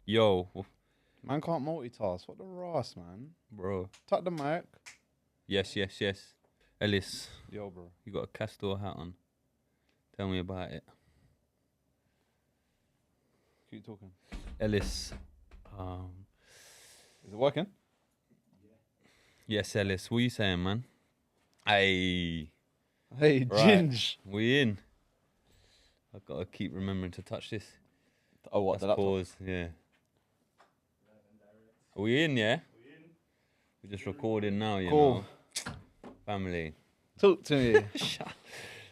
Yo, Man can't multitask. What the Ross, man? bro. Tap the mic. Yes. Ellis, Yo, bro. you got a castor hat on. Tell me about it. Keep talking. Ellis. Is it working? Yes, Ellis. What you saying, man? Hey. Hey, Right. Ginge. We in. I've got to keep remembering to touch this. Oh, what? That's The laptop? pause, yeah. Are we in, yeah? We're just recording now, you Cool. know. Family. Talk to me.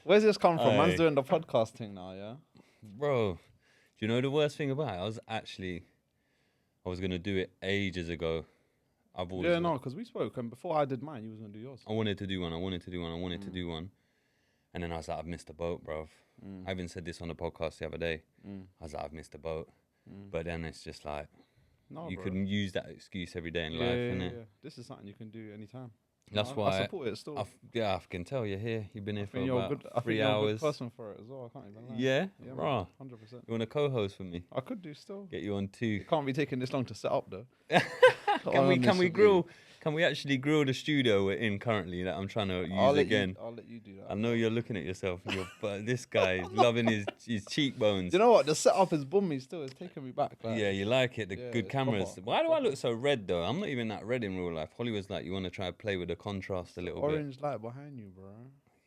Where's this come from? Aye. Man's doing the podcast thing now, yeah? Bro, do you know the worst thing about it? I was going to do it ages ago. I've always... Yeah, no, because we spoke, and before I did mine, you was going to do yours. I wanted to do one. And then I was like, I've missed the boat, bruv. I even said this on the podcast the other day. I was like, I've missed the boat. But then it's just like, No, you bro. couldn't use that excuse every day in life, Yeah. innit? This is something you can do anytime. That's No, why I support it still. I can tell you're here. You've been here for you're about I 3 think you're a hours. good person for it as well. I can't even lie. Yeah? Yeah, Rah. 100%. You want to co-host for me? I could do still. Get you on too. It can't be taking this long to set up though. Can we grill? Can we actually grill the studio we're in currently that I'm trying to use again? I'll let you do that. I know you're looking at yourself, but this guy is loving his cheekbones. You know what? The setup is bummy still. It's taking me back. Like, Yeah, you like it, the Yeah, good it's cameras. proper. Why do I look so red though? I'm not even that red in real life. Holly was like, you want to try to play with the contrast a little bit. orange light behind you, bro.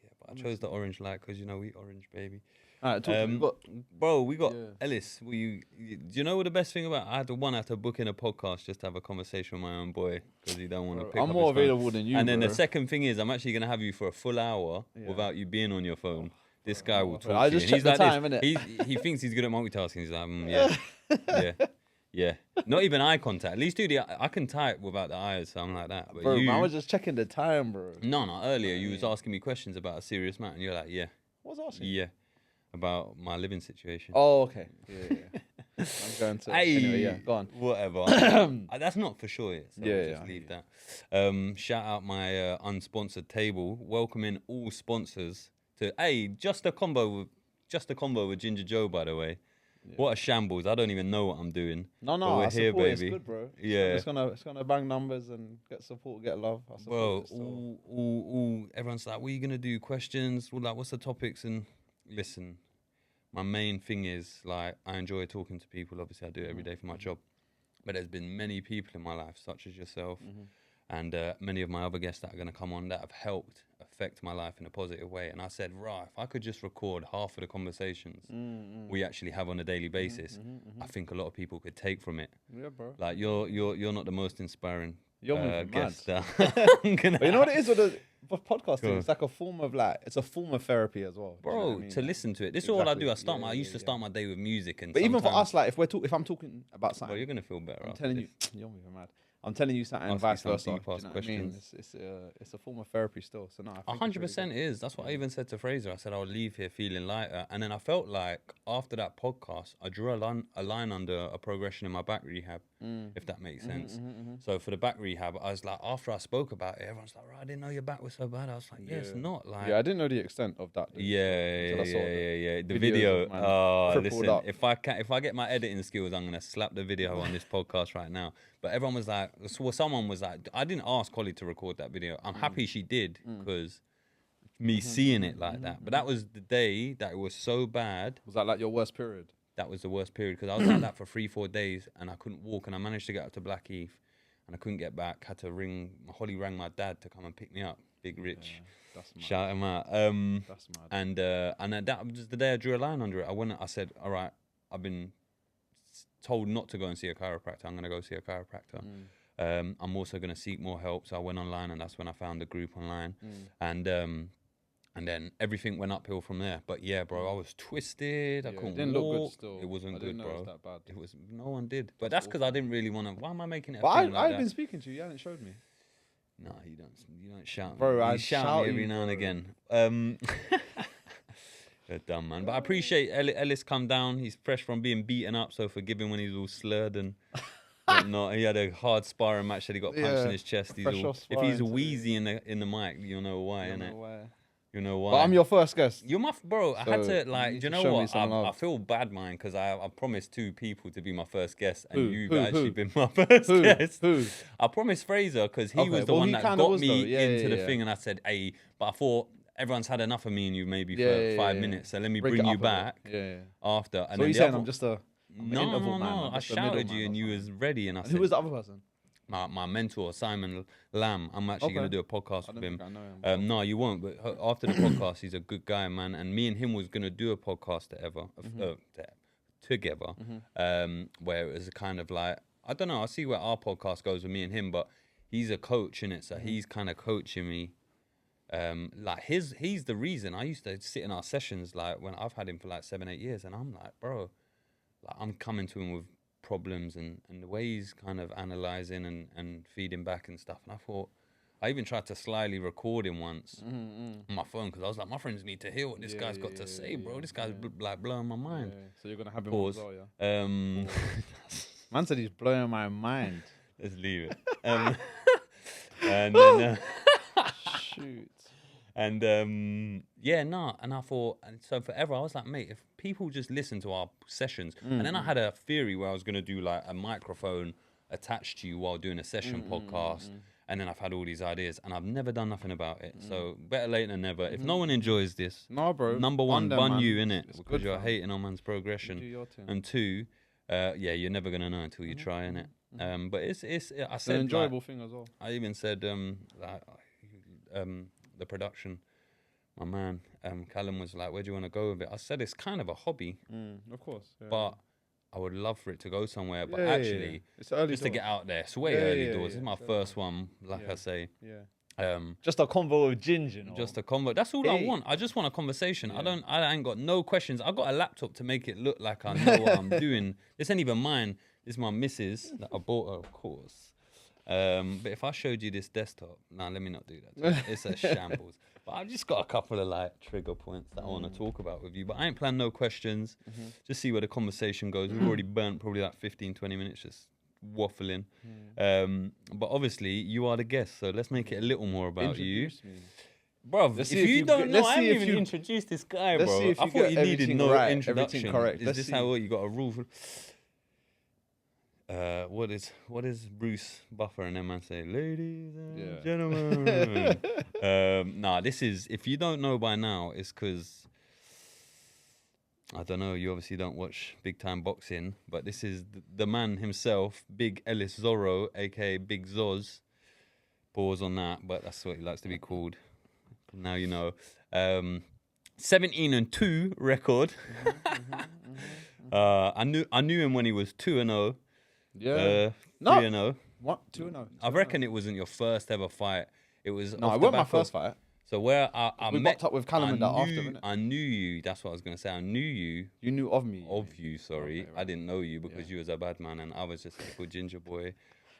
Yeah, but I chose the orange light because, we orange, baby. Alright, talk to me. But Bro, we got Yeah. Ellis. Do you know what the best thing about? I had to book in a podcast just to have a conversation with my own boy because he don't want to pick I'm up more his phone. available than you. And then bro. the second thing is, I'm actually gonna have you for a full hour Yeah. without you being on your phone. This guy will talk I to you. just And he's checked the like time, this. He thinks he's good at multitasking. He's like, yeah. Not even eye contact. At least I can type without the eyes, so I'm like that. But Bro, you, man, I was just checking the time, bro. no. Earlier you was asking me questions about a serious matter, and you're like, yeah, What was I asking? yeah, about my living situation. Oh, okay. Yeah. I'm going to. Hey, Anyway, yeah, go on. Whatever. That's not for sure yet. So Yeah, we'll yeah, just I leave hear that. Shout out my unsponsored table, welcoming all sponsors to. Hey, just a combo with Ginger Joe, by the way. Yeah. What a shambles! I don't even know what I'm doing. No, But we're I here, support it. baby. It's good, bro. Yeah. It's gonna bang numbers and get support, get love. I support Bro, it still. all everyone's like, what are you gonna do? Questions? Well, like, what's the topics? And listen, my main thing is like, I enjoy talking to people. Obviously, I do it every day for my job. But there's been many people in my life, such as yourself, and many of my other guests that are gonna come on that have helped affect my life in a positive way. And I said, right, if I could just record half of the conversations we actually have on a daily basis, I think a lot of people could take from it. Yeah, bro. Like you're not the most inspiring You're moving guest. mad. I'm gonna But you know what it is with the podcasting? Go on. It's like a form of it's a form of therapy as well. Do you know Bro, what I mean? to listen to it. This is all I do. Exactly. I used to start my day with music, and But even for sometimes- us, like if I'm talking about bro, something, you're gonna feel better. I'm after telling you, this. you're moving mad. I'm telling you something, and Ask you vice some versa. Do you deep-ass know what I mean? questions. It's a form of therapy still. So no, I think 100% is. That's what I even said to Fraser. I said I'll leave here feeling lighter, and then I felt like after that podcast, I drew a line under a progression in my back rehab, if that makes sense. So for the back rehab, I was like, after I spoke about it, everyone's like, right, I didn't know your back was so bad. I was like, yeah, it's not like. Yeah, I didn't know the extent of that. Dude. Yeah. Until I saw The videos video. of man Oh, crippled listen. up. If I get my editing skills, I'm gonna slap the video on this podcast right now. But everyone was like, someone was like, I didn't ask Holly to record that video. I'm happy she did because me seeing it like that. But that was the day that it was so bad. Was that like your worst period? That was the worst period because I was like that for 3-4 days and I couldn't walk, and I managed to get up to Blackheath and I couldn't get back. Had to Holly rang my dad to come and pick me up. Big Rich. That's mad. Shout him out. That's mad. And then that was the day I drew a line under it. I said, all right, I've been told not to go and see a chiropractor. I'm going to go see a chiropractor. I'm also going to seek more help. So I went online, and that's when I found the group online. And then everything went uphill from there. But yeah, bro, I was twisted. I couldn't didn't walk. look good still. It wasn't I good, didn't know bro. it was that bad. It was, no one did. But that's because I didn't really want to. Why am I making it a But thing like I've that? been speaking to you. You haven't showed me. No, you don't shout Bro, me. I You shout shout me every you, now and bro. again. You're dumb, man. But I appreciate Ellis come down. He's fresh from being beaten up, so forgive him when he's all slurred and whatnot. He had a hard sparring match that he got punched in his chest. He's fresh all, off if he's sparring wheezy in the mic, you'll know why, I don't innit? know why. You know why? But I'm your first guest. You're my bro. I had So to like. you Do you need know to show me what? some I love. feel bad, man, because I promised 2 people to be my first guest, and Who? you've Who? actually Who? been my first Who? guest. Who? I promised Fraser because he Okay, was the well, one he that kinda got was, me though. Yeah, into the yeah. thing, and I said, "Hey," but I thought everyone's had enough of me and you maybe for Yeah, 5 yeah. minutes, so let me Break bring it you up a bit. back Yeah. after. And So then you're the saying other- I'm just a no, interval no, man. no. I'm I just a shouted middleman you or and you was something. ready, and I And said, who was the other person? my mentor Simon Lamb. I'm actually going to Okay. do a podcast I with don't him. think I know him. No, you won't. But after the podcast, he's a good guy, man. And me and him was going to do a podcast together, where it was kind of like, I don't know. I'll see where our podcast goes with me and him. But he's a coach in it, so he's kind of coaching me. Like he's the reason I used to sit in our sessions, like when I've had him for like 7-8 years, and I'm like, bro, like I'm coming to him with problems and the way he's kind of analyzing and feeding back and stuff. And I thought, I even tried to slyly record him once on my phone because I was like, my friends need to hear what this guy's got to say, bro. This guy's like blowing my mind. Yeah. So you're gonna have him Pause. on as well, yeah? Man said he's blowing my mind. Let's leave it. And then, Shoot. and and I thought, and so forever I was like, mate, if people just listen to our sessions, and then I had a theory where I was gonna do like a microphone attached to you while doing a session podcast, and then I've had all these ideas, and I've never done nothing about it. So better late than never. If no one enjoys this, No, bro. number one, Bun them, bun man. you in it It's because good, you're fam. hating on man's You progression, do your thing. and 2, you're never gonna know until you try in it. But it's I It's an said enjoyable thing as well. I even said the production, my man Callum was like, where do you want to go with it? I said it's kind of a hobby, Of course. Yeah. but I would love for it to go somewhere. But Yeah, actually, it's early just to get doors. out there, it's way Yeah, early yeah, doors. yeah, It's my it's first one, like Yeah. I say. Yeah. Just a convo with Ginger. No? Just a convo. That's all I Hey. want. I just want a conversation. Yeah. I ain't got no questions. I got a laptop to make it look like I know what I'm doing. This ain't even mine. This is my missus that I bought her, of course. But if I showed you this desktop, let me not do that. It's a shambles. But I've just got a couple of like trigger points that I want to talk about with you. But I ain't planned no questions. Just see where the conversation goes. We've already burnt probably like 15, 20 minutes just waffling. But obviously you are the guest, so let's make it a little more about Introduce me. you. Bro, Let's if see if you you don't get- know, let's I see haven't if even you- introduced this guy, let's bro. see if I you thought get you needed everything no right, everything introduction. correct. Is Let's this see. how you got a rule? What is Bruce Buffer and then man say, ladies and Yeah. gentlemen? Nah, this is, if you don't know by now, it's because I don't know, you obviously don't watch big time boxing, but this is the man himself, Big Ellis Zorro, aka Big Zoz. Pause on that, but that's what he likes to be called. Now you know. 17-2 record. I knew him when he was 2-0. Yeah. 3-0. What? 2-0. I reckon it wasn't your first ever fight. It was. No, off it the wasn't my back first of- fight. So where I We met boxed up with Callum and that after, innit? I knew you. That's what I was gonna say. I knew you. You knew of me. Sorry. Okay, I didn't know you because you was a bad man and I was just a little ginger boy.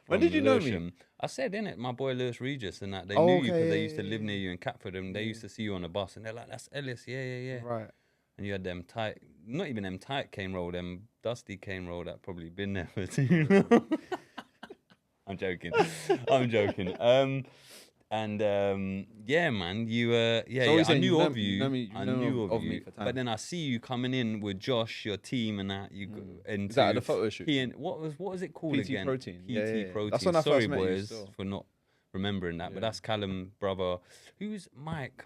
When from did you know me? Lewisham. I said, innit, my boy Lewis Regis and that. They Oh, knew you because okay, they yeah, used to yeah, live yeah. near you in Catford and they used to see you on the bus and they're like, that's Ellis, yeah. Right. And you had them tight, not even them tight cane roll, them dusty cane roll that probably been there for too long. I'm joking. Yeah, man, you So I saying knew you of know- you. you know me- you I know knew of of me you. for time. But then I see you coming in with Josh, your team, and that you go into Is that at the photo shoot? what was it called PT again? Protein. PT Yeah, yeah, yeah. Protein. That's when I Sorry, first met you boys, still. for not remembering that. But Yeah. that's Callum, brother. Who's Mike,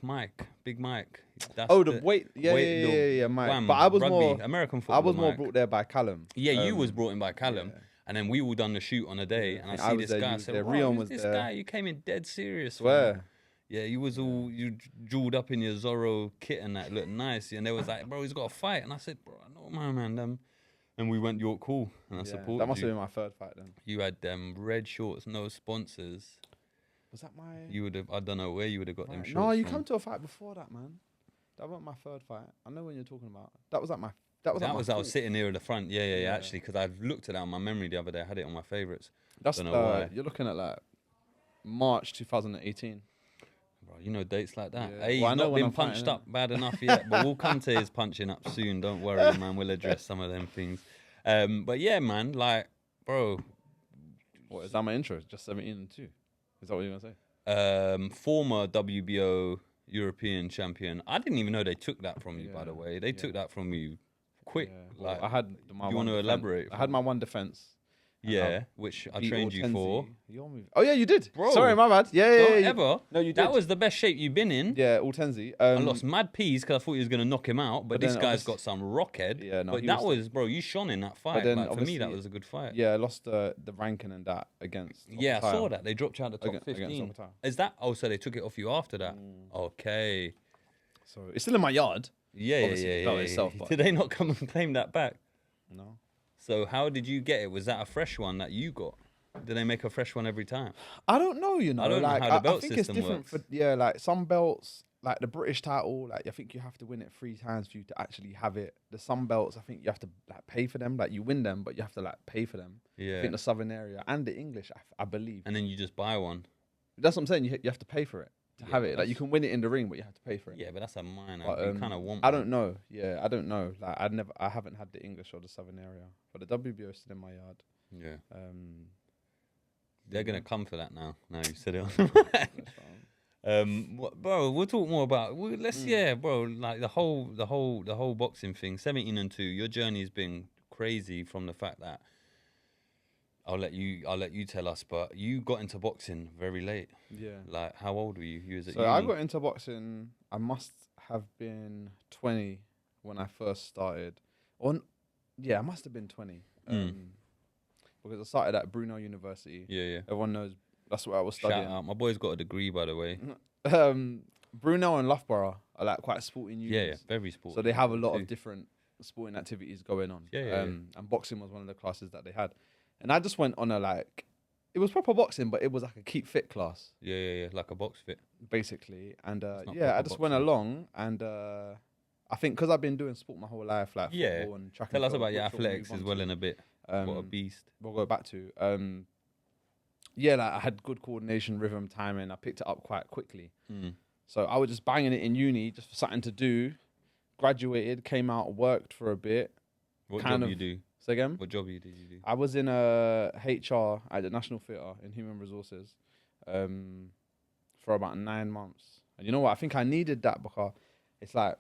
Big Mike. That's Oh, the weight. Yeah, Mike. Wham, But I was rugby, more. American football. I was more Mike. brought there by Callum. Yeah, you was brought in by Callum. yeah. And then we all done the shoot on a day, and I I see was this there, guy. you I was said, there, "Wow, Rion who's was this there." guy? You came in dead serious." fam." Swear. Yeah, you was all you jeweled up in your Zorro kit and that looked nice. And they was like, "Bro, he's got a fight." And I said, "Bro, I know my man." And we went York Hall, and I Yeah, supported that must you. have been my third fight then. You had red shorts, no sponsors. Was that my? You would have. I don't know where you would have got them Right. shorts. No, you from. come to a fight before that, man. That wasn't my third fight. I know when you're talking about. That was like my. That was. That like was my I was fourth. sitting here at the front. Yeah, Yeah. actually, because I looked at that on my memory the other day. I had it on my favourites. That's Don't know why. You're looking at like March 2018. Bro, you know dates like that. Yeah. Hey, Well, I he's know not when been I'm fighting punched him. up bad enough yet, but we'll come to his punching up soon. Don't worry, man. We'll address some of them things. But yeah, man, like, bro, What is that my intro? Just 17 and 2. Is that what you're gonna say? former WBO, European champion. I didn't even know they took that from you, by the way. They took that from you quick. Yeah. Well, I had my you one want to elaborate? I had my one defense. Yeah, which I trained you for. Oh yeah, you did. Bro, sorry, my bad. Yeah, Don't ever. No, you did. That was the best shape you've been in. Yeah, Ultenzi. I lost mad peas because I thought he was going to knock him out, but this then guy's got some rockhead. Yeah, no, but that was, bro, you shone in that fight. then Like, for me, that was a good fight. Yeah, I lost the ranking and that against. Yeah, I saw that. They dropped you out of the top 15. Against Is that? Oh, so they took it off you after that? Okay. So it's still in my yard. Yeah. Itself, Did they not come and claim that back? No. So how did you get it? Was that a fresh one that you got? Did they make a fresh one every time? I don't know, you know. I don't know how the belt I think system it's different works. like some belts, like the British title, like I think you have to win it 3 times for you to actually have it. The some belts, I think you have to like pay for them. Like you win them, but you have to like pay for them. Yeah. I think the Southern area and the English, I believe. And then you just buy one. That's what I'm saying. You have to pay for it to have it. Like you can win it in the ring, but you have to pay for it. Yeah, but that's a minor. But, you kind of want. I don't know. Yeah, I don't know. Like I haven't had the English or the Southern area, but the WBO is still in my yard. Yeah. They're gonna come for that now. Now you said it. Bro, we'll talk more about. Bro. Like the whole boxing thing. 17-2. Your journey's been crazy from the fact that I'll let you tell us, but you got into boxing very late. Yeah. Like, how old were you? You was at So uni? I got into boxing. I must have been 20 when I first started. I must have been 20. Because I started at Brunel University. Yeah. Everyone knows that's what I was studying. Shout out. My boy's got a degree, by the way. Brunel and Loughborough are like quite sporting unis. Yeah, very sporting. So they have a lot of different sporting activities going on. Yeah. And boxing was one of the classes that they had. And I just went on it was proper boxing, but it was like a keep fit class. Yeah. Like a box fit. Basically. And I proper just went boxing. along and I think because I've been doing sport my whole life, like football and track and Tell us field, about your which we'll athletics move as on well to. in a bit. What a beast. We'll go back to. Like I had good coordination, rhythm, timing. I picked it up quite quickly. So I was just banging it in uni just for something to do. Graduated, came out, worked for a bit. What job you do? Say again? What job did you do? I was in HR at the National Theatre in Human Resources for about 9 months. And you know what? I think I needed that because it's like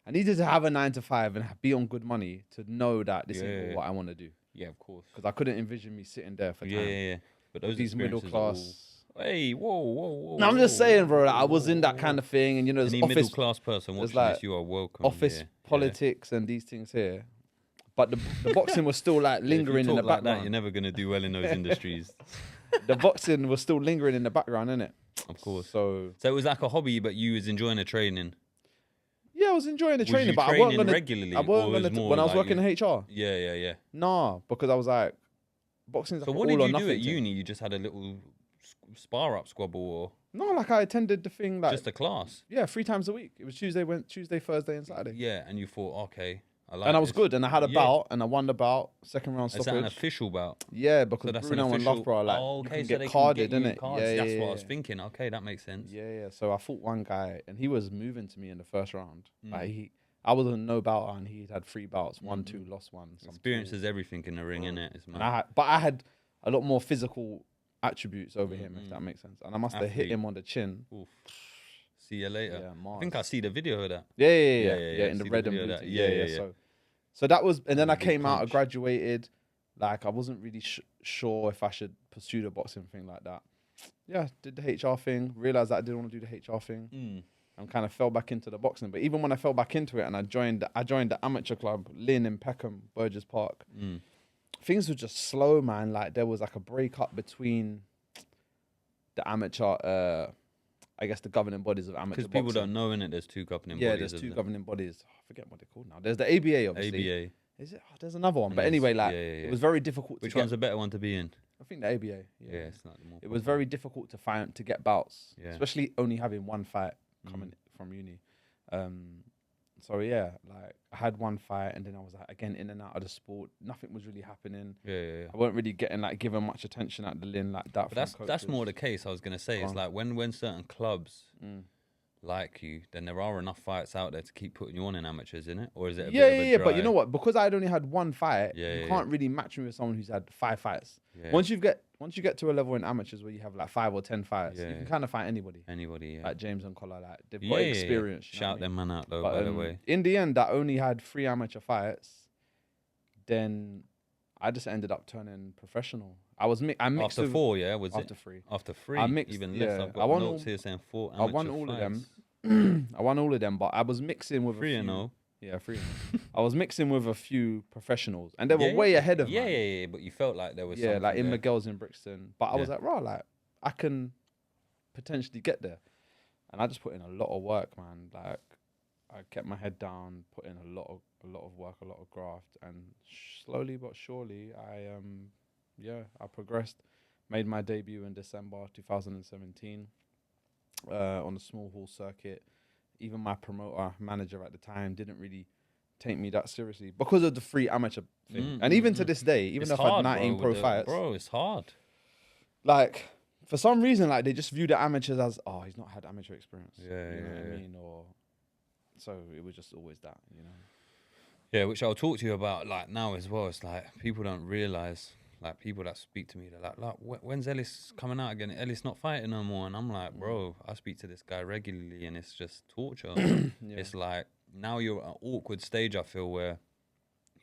I needed to have a 9 to 5 and be on good money to know that this is what I want to do. Yeah, of course. Because I couldn't envision me sitting there for time. Yeah. But those middle class. Hey, whoa. No, I'm just saying, bro. Like, I was in that kind of thing, and you know, there's Any office, middle class person watching like this, you are welcome. office politics and these things here. But the boxing was still like lingering in the like background. that, you're never gonna do well in those industries. The boxing was still lingering in the background, innit? Of course. So it was like a hobby, but you was enjoying the training. yeah, I was enjoying the Was training, you but I wasn't training gonna regularly, I or wasn't was gonna more when I was like working in HR. Yeah. Nah, because I was like, boxing's like So an what all did or you do nothing at thing. uni? You just had a little spar up squabble, or No, like I attended the thing like just a class? yeah, 3 times a week. It was Tuesday, Thursday, and Saturday. Yeah, and you thought, okay, I like And I was this. good, and I had a bout, and I won the bout, second round Is that an stoppage. official bout? Yeah, because So that's an Bruno and official. Loughborough, like, oh, you okay, can so get they carded, can get you innit? cards. Yeah, That's yeah, what I was yeah. thinking. Okay, that makes sense. Yeah. So I fought one guy, and he was moving to me in the first round. Mm. Like I was a no bouter, and he had 3 bouts, 1, 2, lost 1. some Experience 2. is everything in the ring, innit? It's And mad. I had a lot more physical attributes over him, if that makes sense. And I must have hit Athlete. him on the chin. Oof. See you later. Yeah, I think I see the video of that. Yeah, See in the the red and video blue. of that. Thing. Yeah, Yeah. yeah. So that was, and then I Big came out, I punch. graduated. Like I wasn't really sure if I should pursue the boxing thing like that. Yeah, did the HR thing. Realized that I didn't want to do the HR thing. And kind of fell back into the boxing. But even when I fell back into it, and I joined the amateur club, Lynn in Peckham, Burgess Park. Things were just slow, man. Like there was like a breakup between the amateur, I guess the governing bodies of amateur Because boxing. people don't know, innit? There's 2 governing bodies. Yeah, there's 2 isn't there? governing bodies. I forget what they're called now. There's the ABA, obviously. ABA. Is it? Oh, there's another one. And But there's- anyway, like yeah. it was very difficult Which to one's get. a better one to be in? I think the ABA. Yeah, it's not the more. It was very difficult to get bouts, Yeah. especially only having one fight coming from uni. So yeah, like I had one fight, and then I was like again in and out of the sport. Nothing was really happening. Yeah. I weren't really getting like given much attention at the Lynn like that. But that's more the case. I was gonna say it's like when certain clubs like you, then there are enough fights out there to keep putting you on in amateurs, isn't it? Or is it a Yeah, bit of a yeah. But dry- you know what? Because I'd only had one fight, Yeah, you yeah, can't really match me with someone who's had 5 fights. Yeah. Once you get to a level in amateurs where you have like 5 or 10 fights, you Yeah. can kind of fight anybody. Anybody, yeah. Like James and Collar, like they've got Yeah, yeah, yeah. experience. you know Shout what I mean? them man out though, But, by the way. in the end, I only had 3 amateur fights. Then I just ended up turning professional. I mixed After with, 4, yeah, was after it? 3. After 3, I mixed, even yeah. less. I've I got won notes all- here saying 4 I amateur won all of fights. them. I won all of them, but I was mixing with 3 a and few. 0. Yeah, 3. I was mixing with a few professionals, and they were Yeah, way ahead of yeah, mine. yeah, but you felt like there was Yeah, something like in there. Miguel's in Brixton. But I was Yeah. like, right, like I can potentially get there. And I just put in a lot of work, man. Like I kept my head down, put in a lot of work, a lot of graft, and slowly but surely I progressed. Made my debut in December 2017 on the small hall circuit. Even my manager at the time didn't really take me that seriously because of the free amateur thing. And even to this day, even It's though I've had hard, 19 pro fights, bro, it's hard. like for some reason, like they just view the amateurs as, oh, he's not had amateur experience. Yeah, you know yeah, what I yeah. mean? Or so it was just always that, you know. Yeah, which I'll talk to you about like now as well. It's like people don't realize, like people that speak to me, they're like when's Ellis coming out again? Ellis not fighting no more. And I'm like, bro, I speak to this guy regularly and it's just torture. Yeah. It's like now you're at an awkward stage, I feel, where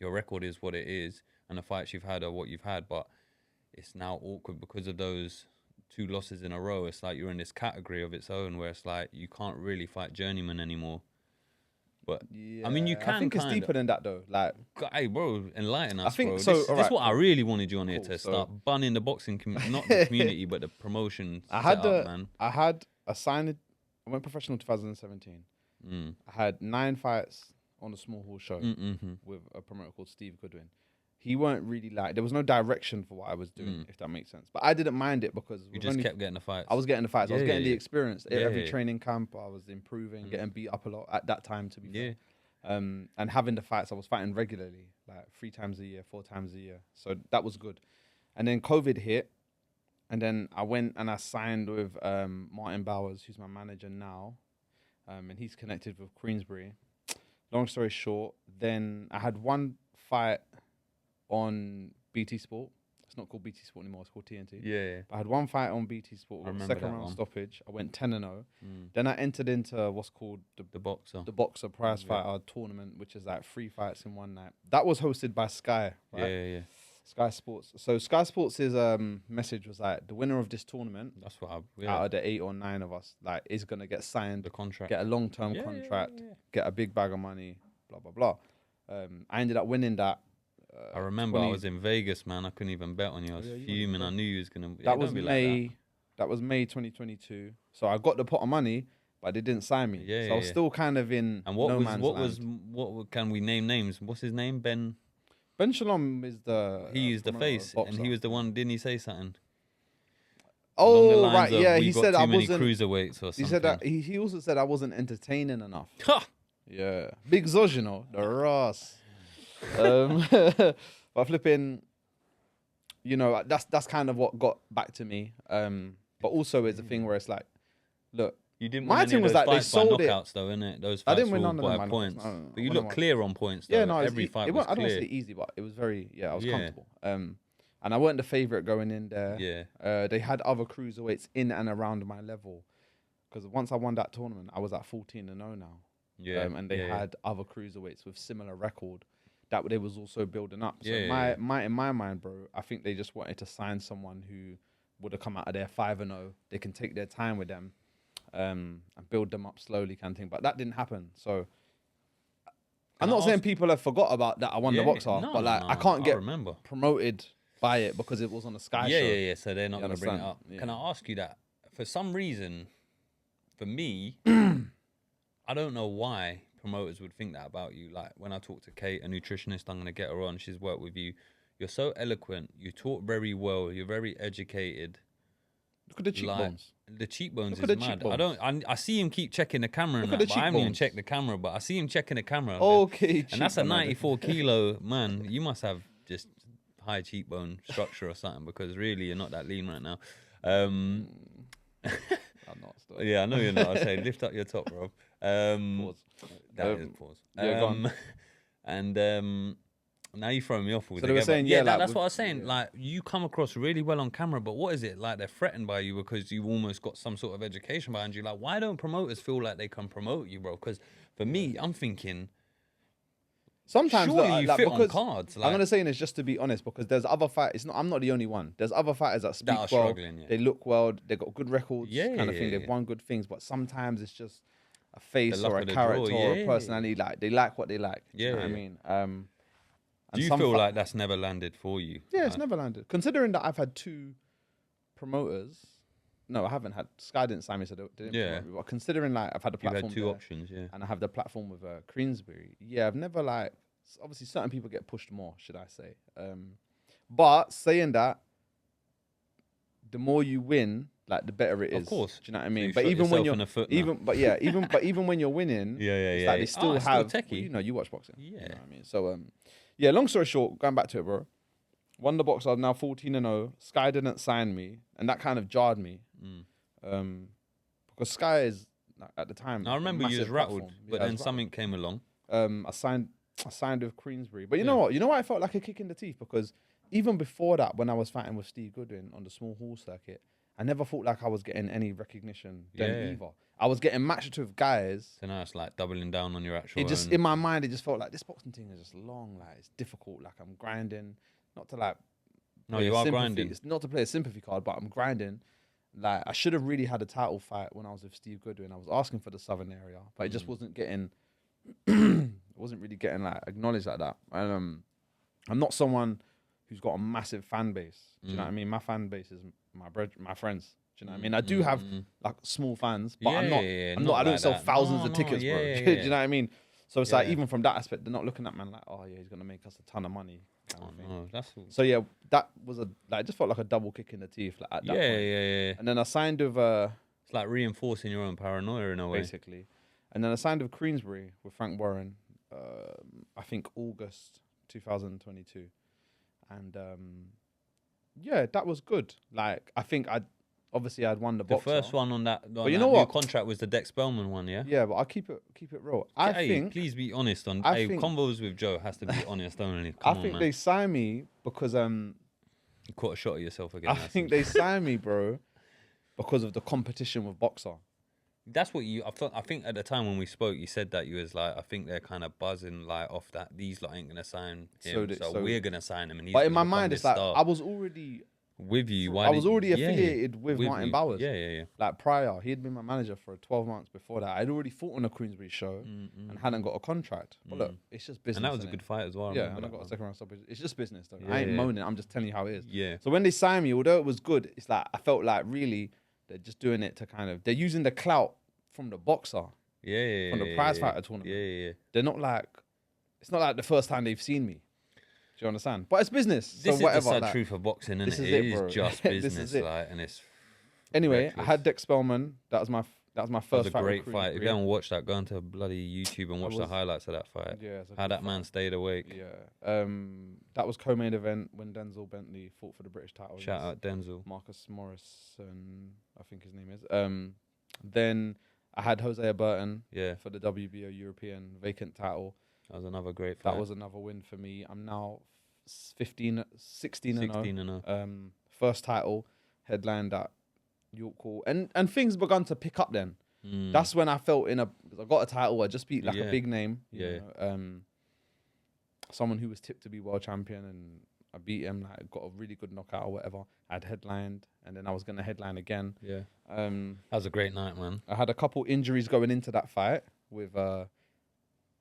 your record is what it is and the fights you've had are what you've had, but it's now awkward because of those 2 losses in a row. It's like you're in this category of its own where it's like you can't really fight journeyman anymore. But Yeah, I mean, you can. I think it's deeper than that though. Like, hey, bro, enlighten us, think bro. so, This alright, is what I cool. really wanted you on here Cool, to so- start bunning the boxing, not the community, but the promotion. I had man. I had a signed. I went professional in 2017. Mm. I had 9 fights on a small hall show Mm-hmm. with a promoter called Steve Goodwin. He weren't really like, there was no direction for what I was doing, if that makes sense. But I didn't mind it because You just kept getting the fights. I was getting the fights. I was Yeah, getting yeah, the yeah. experience. Yeah, Every yeah. training camp, I was improving, getting beat up a lot at that time, to be Yeah. fair. And having the fights, I was fighting regularly, like 3 times a year, 4 times a year. So that was good. And then COVID hit. And then I went and I signed with Martin Bowers, who's my manager now. And he's connected with Queensbury. Long story short, then I had 1 fight on BT Sport. It's not called BT Sport anymore. It's called TNT. Yeah. I had 1 fight on BT Sport. I remember Second that round one. stoppage. I went 10-0. Mm. Then I entered into what's called The boxer. the Boxer Prize Fighter tournament, which is like 3 fights in one night. That was hosted by Sky, right? Yeah. Sky Sports. So Sky Sports' message was like, the winner of this tournament, That's what out of the 8 or 9 of us, like is gonna get signed, the contract. get a long-term contract, get a big bag of money, blah blah blah. I ended up winning that. I remember I was in Vegas, man. I couldn't even bet on you. I was Yeah, you fuming. were. I knew you was gonna. That was May. That was May 2022. So I got the pot of money, but they didn't sign me. Yeah, so I was still kind of in And what no was man's what land. was what? Can we name names? What's his name? Ben. Ben Shalom is the. He is the promoter, face, boxer. and he was the one. Didn't he say something? Along the Oh lines right, of, yeah. we He got said too I many wasn't. cruiserweights or something. He said that he also said I wasn't entertaining enough. Ha! Yeah, big Zoj, you know, the Ross. But flipping, you know, that's kind of what got back to me. But also it's a thing where it's like, look, You didn't My win any team of was those like, they fights by sold it. knockouts, though, innit? Those I fights didn't win were all none of them by by knockouts. points. No, no, But you one look of my- clear on points, though. yeah, no, Every fight it was I don't want to clear. say easy, but it was very, I was Yeah. comfortable. And I weren't the favorite going in there. Yeah. They had other cruiserweights in and around my level. Because once I won that tournament, I was at 14-0 now. Yeah. And they yeah, had other cruiserweights with similar record that they was also building up. So Yeah, in my mind, bro, I think they just wanted to sign someone who would have come out of there 5-0. They can take their time with them, and build them up slowly, kind of thing. But that didn't happen. So I'm Can I not saying ask- people have forgot about that I won the Yeah, boxer, no, but like no, I can't get remember. promoted by it because it was on a Sky Yeah, show. yeah. So they're not You going to bring it understand? up. Yeah. Can I ask you that? For some reason, for me, I don't know why promoters would think that about you. Like when I talk to Kate, a nutritionist, I'm going to get her on. She's worked with you. You're so eloquent. You talk very well. You're very educated. Look at the cheekbones. The cheekbones Look is at the mad. cheekbones. I see him keep checking the camera and Look that, at the but I haven't even cheekbones. checked the camera, but I see him checking the camera. Okay, And that's a cheekbone, 94 kilo man. You must have just high cheekbone structure or something because really you're not that lean right now. I'm not. Still. Yeah, I know you're not. I say lift up your top, bro. Pause. That is pause. Yeah, go on. And now you throw me off So altogether. they were saying, yeah, like, that's what I was saying. Like, you come across really well on camera, but what is it? Like, they're threatened by you because you've almost got some sort of education behind you. Like, why don't promoters feel like they can promote you, bro? Because for me, I'm thinking, sometimes surely you fit on because cards. I'm Like, gonna say this just to be honest, because there's other fighters. I'm not the only one. There's other fighters that speak are well. struggling, yeah. They look well. They got good records, Yeah, kind of thing. yeah, They've yeah. won good things, but sometimes it's just a face luck or a of the draw, character or a yeah. personality. Like they like what they like. Do you know Yeah, what I yeah. mean? do you feel like that's never landed for you? Yeah, it's never landed. Considering that I've had 2 promoters. No, I haven't had. Sky didn't sign me, so they didn't promote me. But considering like I've had a You've platform had 2 there, options, yeah. and I have the platform with Queensbury. Yeah, I've never like. Obviously, certain people get pushed more, should I say? But saying that, the more you win, like the better it is. Of course. Do you know what I So mean? you But shot even when yourself you're in the foot now. even when you're winning, it's like they still it's still have. techie. Well, you know, you watch boxing. Yeah. You know what I mean? So yeah. Long story short, going back to it, bro. Won the box. I'm now 14-0. Sky didn't sign me, and that kind of jarred me. Because Sky is at the time. I remember you was massive rattled, platform. but Yeah, I then was rattled. something came along. I signed with Queensbury. But you know what? You know why I felt like a kick in the teeth? Because even before that, when I was fighting with Steve Goodwin on the small hall circuit, I never felt like I was getting any recognition then either. I was getting matched with guys. So now it's like doubling down on your actual. It just in my mind, it just felt like this boxing thing is just long. Like it's difficult. Like I'm grinding, not to like. No, play you a are sympathy- grinding. It's not to play a sympathy card, but I'm grinding. Like I should have really had a title fight when I was with Steve Goodwin. I was asking for the Southern area, but it just wasn't getting. Wasn't really getting like acknowledged like that. And I'm not someone who's got a massive fan base. Do you know what I mean? My fan base is my friends. Do you know what I mean? I do have like small fans, but I'm not. I don't like sell that. thousands No, of tickets, yeah, bro. yeah, Do yeah. you know what I mean? So it's like Yeah. even from that aspect, they're not looking at man like, oh yeah, he's gonna make us a ton of money. Kind of thing. No, that's all. So yeah, that was it just felt like a double kick in the teeth like, at that point. Yeah. And then I signed with It's like reinforcing your own paranoia in a way. basically, and then I signed with Queensbury with Frank Warren. I think August 2022, and yeah, that was good. Like I think I'd won the The boxer. first one on that, you know new what? contract was the Dex Spellman one, yeah? Yeah, but I'll keep it real. I Hey, think please be honest on. I Hey, think- Convos with Joe has to be honest only. I Come on, think man. they signed me because You caught a shot at yourself again. I think they signed me, bro, because of the competition with boxer. That's what you. I think at the time when we spoke, you said that you was like, I think they're kind of buzzing like off that these lot ain't gonna sign him, so we're gonna sign him. And he's But in my gonna become mind, this it's like star. I was already with you. I was already affiliated with Martin you. Bowers. Yeah. Like prior, he had been my manager for 12 months before that. I'd already fought on a Queensbury show and hadn't got a contract. But look, it's just business. And that was a innit? good fight as well. Yeah, remember and I that got a one. second round stoppage. It's just business, though. Yeah, I ain't yeah. moaning. I'm just telling you how it is. Yeah. So when they signed me, although it was good, it's like I felt like really they're just doing it to kind of they're using the clout from the boxer, Yeah. from the prize fighter tournament. Yeah. They're not like it's not like the first time they've seen me. Do you understand? But it's business. This so whatever. is the sad like, truth of boxing, this isn't is it? it, It bro. is just This is business, it. like, and it's. Anyway, reckless. I had Dex Spellman. That was my That was first a fight. great with fight. If Queensbury. you haven't watched that, go onto bloody YouTube and watch the was- highlights of that fight. Yeah, it's a How good that man stayed awake. Yeah. That was co-main event when Denzel Bentley fought for the British title. Shout against out Denzel. Marcus Morrison, I think his name is. Then I had Hosea Burton Yeah, for the WBO European vacant title. that was another great fight. That was another win for me. I'm now 16 and 0. 16 and 0. First title, headlined at York Hall. And things begun to pick up then. Mm. That's when I felt because I got a title. I just beat like Yeah. a big name. You Yeah. know, someone who was tipped to be world champion, and I beat him. Like got a really good knockout or whatever. I'd headlined, and then I was gonna headline again. Yeah, Um, that was a great night, man. I had a couple injuries going into that fight with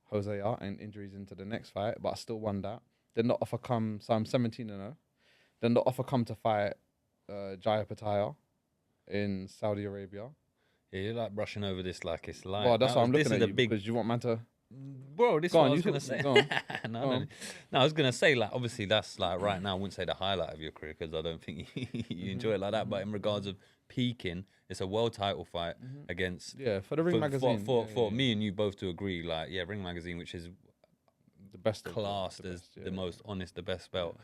Hosea, and injuries into the next fight, but I still won that. Then the offer come, so I'm 17 and 0. Then the offer come to fight Jaya Pataya in Saudi Arabia. Yeah, you're like brushing over this like it's like. Well, that's why I'm this looking is at a you big because you want man to. bro. This is Go what on, I was you gonna talk- say. go on. no, Go no, on. no, I was gonna say like obviously that's like right now I wouldn't say the highlight of your career because I don't think you enjoy it like that. But in regards of peaking, it's a world title fight against. Yeah, for the Ring magazine. For me and you both to agree, like Ring magazine, which is the best of classed the as best, the most honest, the best belt.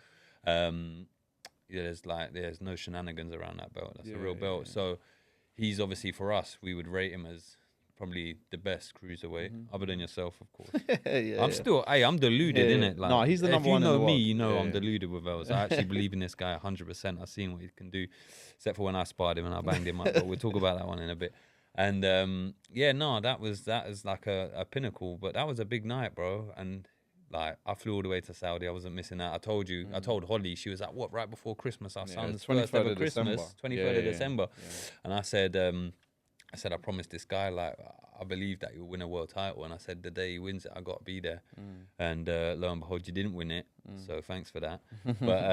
Yeah, there's no shenanigans around that belt. That's a real belt. So he's obviously, for us, we would rate him as probably the best cruiserweight, other than yourself, of course. I'm deluded, innit? Like, no, he's the number one in the If you know me, world. you know I'm deluded with Els. I actually believe in this guy 100%. I've seen what he can do, except for when I sparred him and I banged him up. But we'll talk about that one in a bit. And that is like a pinnacle. But that was a big night, bro. And like, I flew all the way to Saudi. I wasn't missing out. I told you. I told Holly. She was like, "What? Right before Christmas, our son's first ever Christmas, 23rd of December." And I said, I promised this guy, like, I believe that he'll win a world title. And I said, the day he wins it, I got to be there. And lo and behold, you didn't win it. So thanks for that. But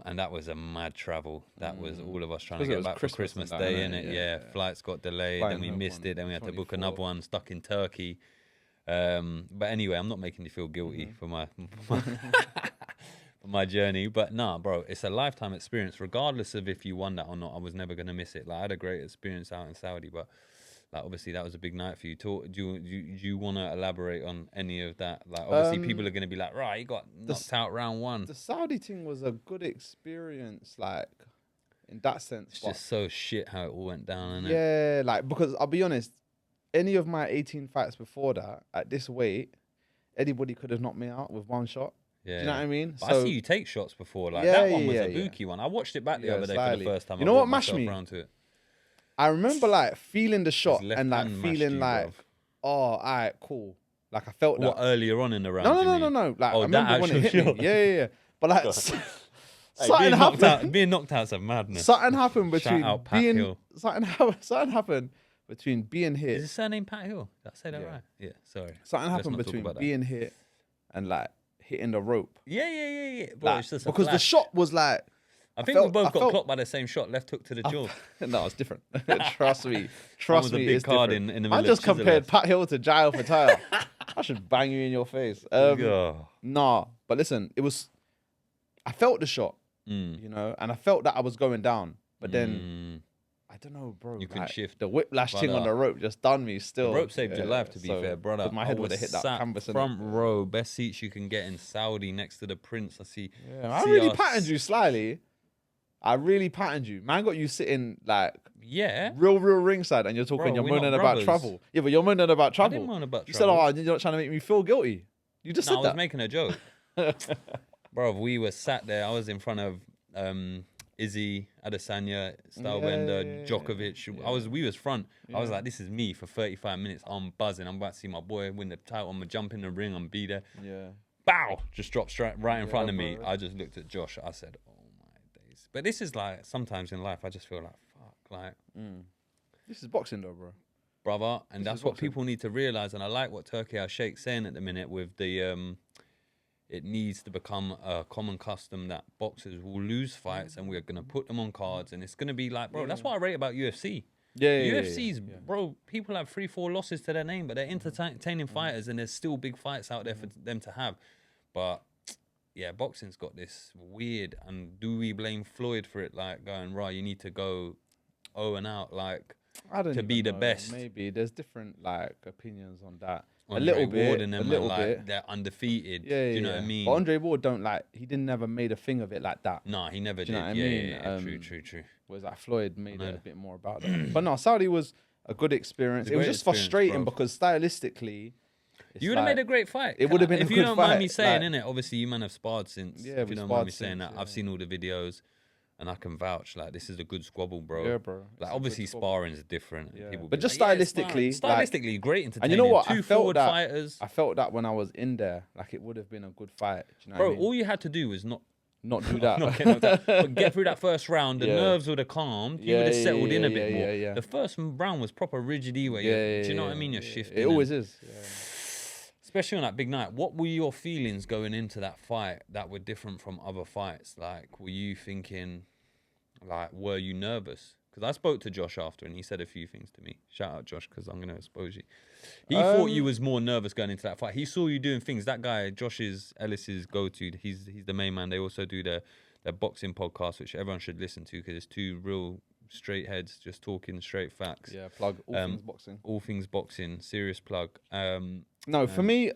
and that was a mad travel. That was all of us trying to get back for Christmas Day, innit? Yeah, flights got delayed. Then we missed it. Then we had to book another one, stuck in Turkey. But anyway, I'm not making you feel guilty for my for my journey. But nah, bro, it's a lifetime experience. Regardless of if you won that or not, I was never going to miss it. Like, I had a great experience out in Saudi, but like, obviously that was a big night for you. Do you want to elaborate on any of that? Like, obviously people are going to be like, right, he got knocked out round one. The Saudi thing was a good experience, like, in that sense. It's just so shit how it all went down, innit? Yeah, like, because I'll be honest, any of my 18 fights before that, at this weight, anybody could have knocked me out with one shot. Yeah. Do you know what I mean? But I see you take shots before. Like, that one was a bookie one. I watched it back the other day for the first time. You know what mashed me? To it. I remember, like, feeling the shot and, like, feeling like, bruv. oh, all right, cool. Like, I felt that. What, earlier on in the round? No. Like, I remember when it hit me. Yeah. But, like, something happened. Being knocked out's a madness. Something happened between Shout out Pat Hill. Something happened between being hit. Is his surname Pat Hill? Did I say that right? Yeah, sorry. Something happened between being hit and, like, hitting the rope. Yeah. Bro, Like, it's just because the shot was like, I think we both got clocked by the same shot, left hook to the jaw. No, it's different. Trust me. Was a big card in the middle. I just compared Pat Hill to Jail Patel. I should bang you in your face. Nah, but listen, I felt the shot, you know, and I felt that I was going down. But then, I don't know, bro. You couldn't shift. The whiplash thing on the rope just done me still. The rope saved your life, to be fair, brother. My head would have hit that canvas. Front row, best seats you can get in Saudi, next to the Prince. I see. Yeah, I really patterned you slyly. I really patterned you. Man got you sitting, like, real ringside, and you're talking, you're moaning about travel. Yeah, but you're moaning about travel. I didn't moan about you travel. said, you're not trying to make me feel guilty. You just said that. I was making a joke. Bro, we were sat there. I was in front of Izzy, Adesanya, Stylebender, Djokovic. Yeah. We was front. I was like, this is me for 35 minutes. I'm buzzing. I'm about to see my boy win the title. I'm going to jump in the ring. I'm be there. Yeah. Bow! Just dropped straight right in front of me. I just looked at Josh. I said, oh my days. But this is like, sometimes in life, I just feel like, fuck, like. This is boxing though, bro. Brother. And that's what people need to realize. And I like what Turkey Al Sheikh's saying at the minute with the, it needs to become a common custom that boxers will lose fights and we're going to put them on cards. And it's going to be like, bro, that's what I rate about UFC. UFC's, bro, people have 3-4 losses to their name, but they're entertaining fighters and there's still big fights out there for them to have. But yeah, boxing's got this weird, and do we blame Floyd for it? Like going, right, you need to go 0 and out, like, to be the best. Maybe there's different, like, opinions on that. Andre a little Ward bit, and them, a little like, bit. they're undefeated. Do you know what I mean? But Andre Ward he didn't never made a thing of it like that. No, he never did. Do you know what I mean? Yeah, true. Whereas like Floyd made it a bit more about that. But no, Saudi was a good experience. It was just frustrating because stylistically, you would have made a great fight. It would have been a good fight. If you don't mind me saying, innit? Obviously, you man have sparred since. Yeah, if you don't mind me saying that, I've seen all the videos. And I can vouch, like, this is a good squabble, bro. Yeah, bro. Like, obviously, sparring is different. Yeah. People but just like, stylistically, stylistically, great entertaining. And you know what? Two forward fighters. I felt that when I was in there, like, it would have been a good fight. Do you know bro, what I mean? all you had to do was not do that. not get knocked out, but get through that first round. The nerves would have calmed. You would have settled in a bit more. Yeah. The first round was proper rigid anyway. Do you know what I mean? You're shifting. It always is. Especially on that big night. What were your feelings going into that fight that were different from other fights? Like, were you thinking... Like, were you nervous? Because I spoke to Josh after and he said a few things to me. Shout out, Josh, because I'm going to expose you. He thought you was more nervous going into that fight. He saw you doing things. That guy, Josh, is Ellis's go-to. He's the main man. They also do their boxing podcast, which everyone should listen to because it's two real straight heads just talking straight facts. Yeah, plug all things boxing. All things boxing. Serious plug. No, for me...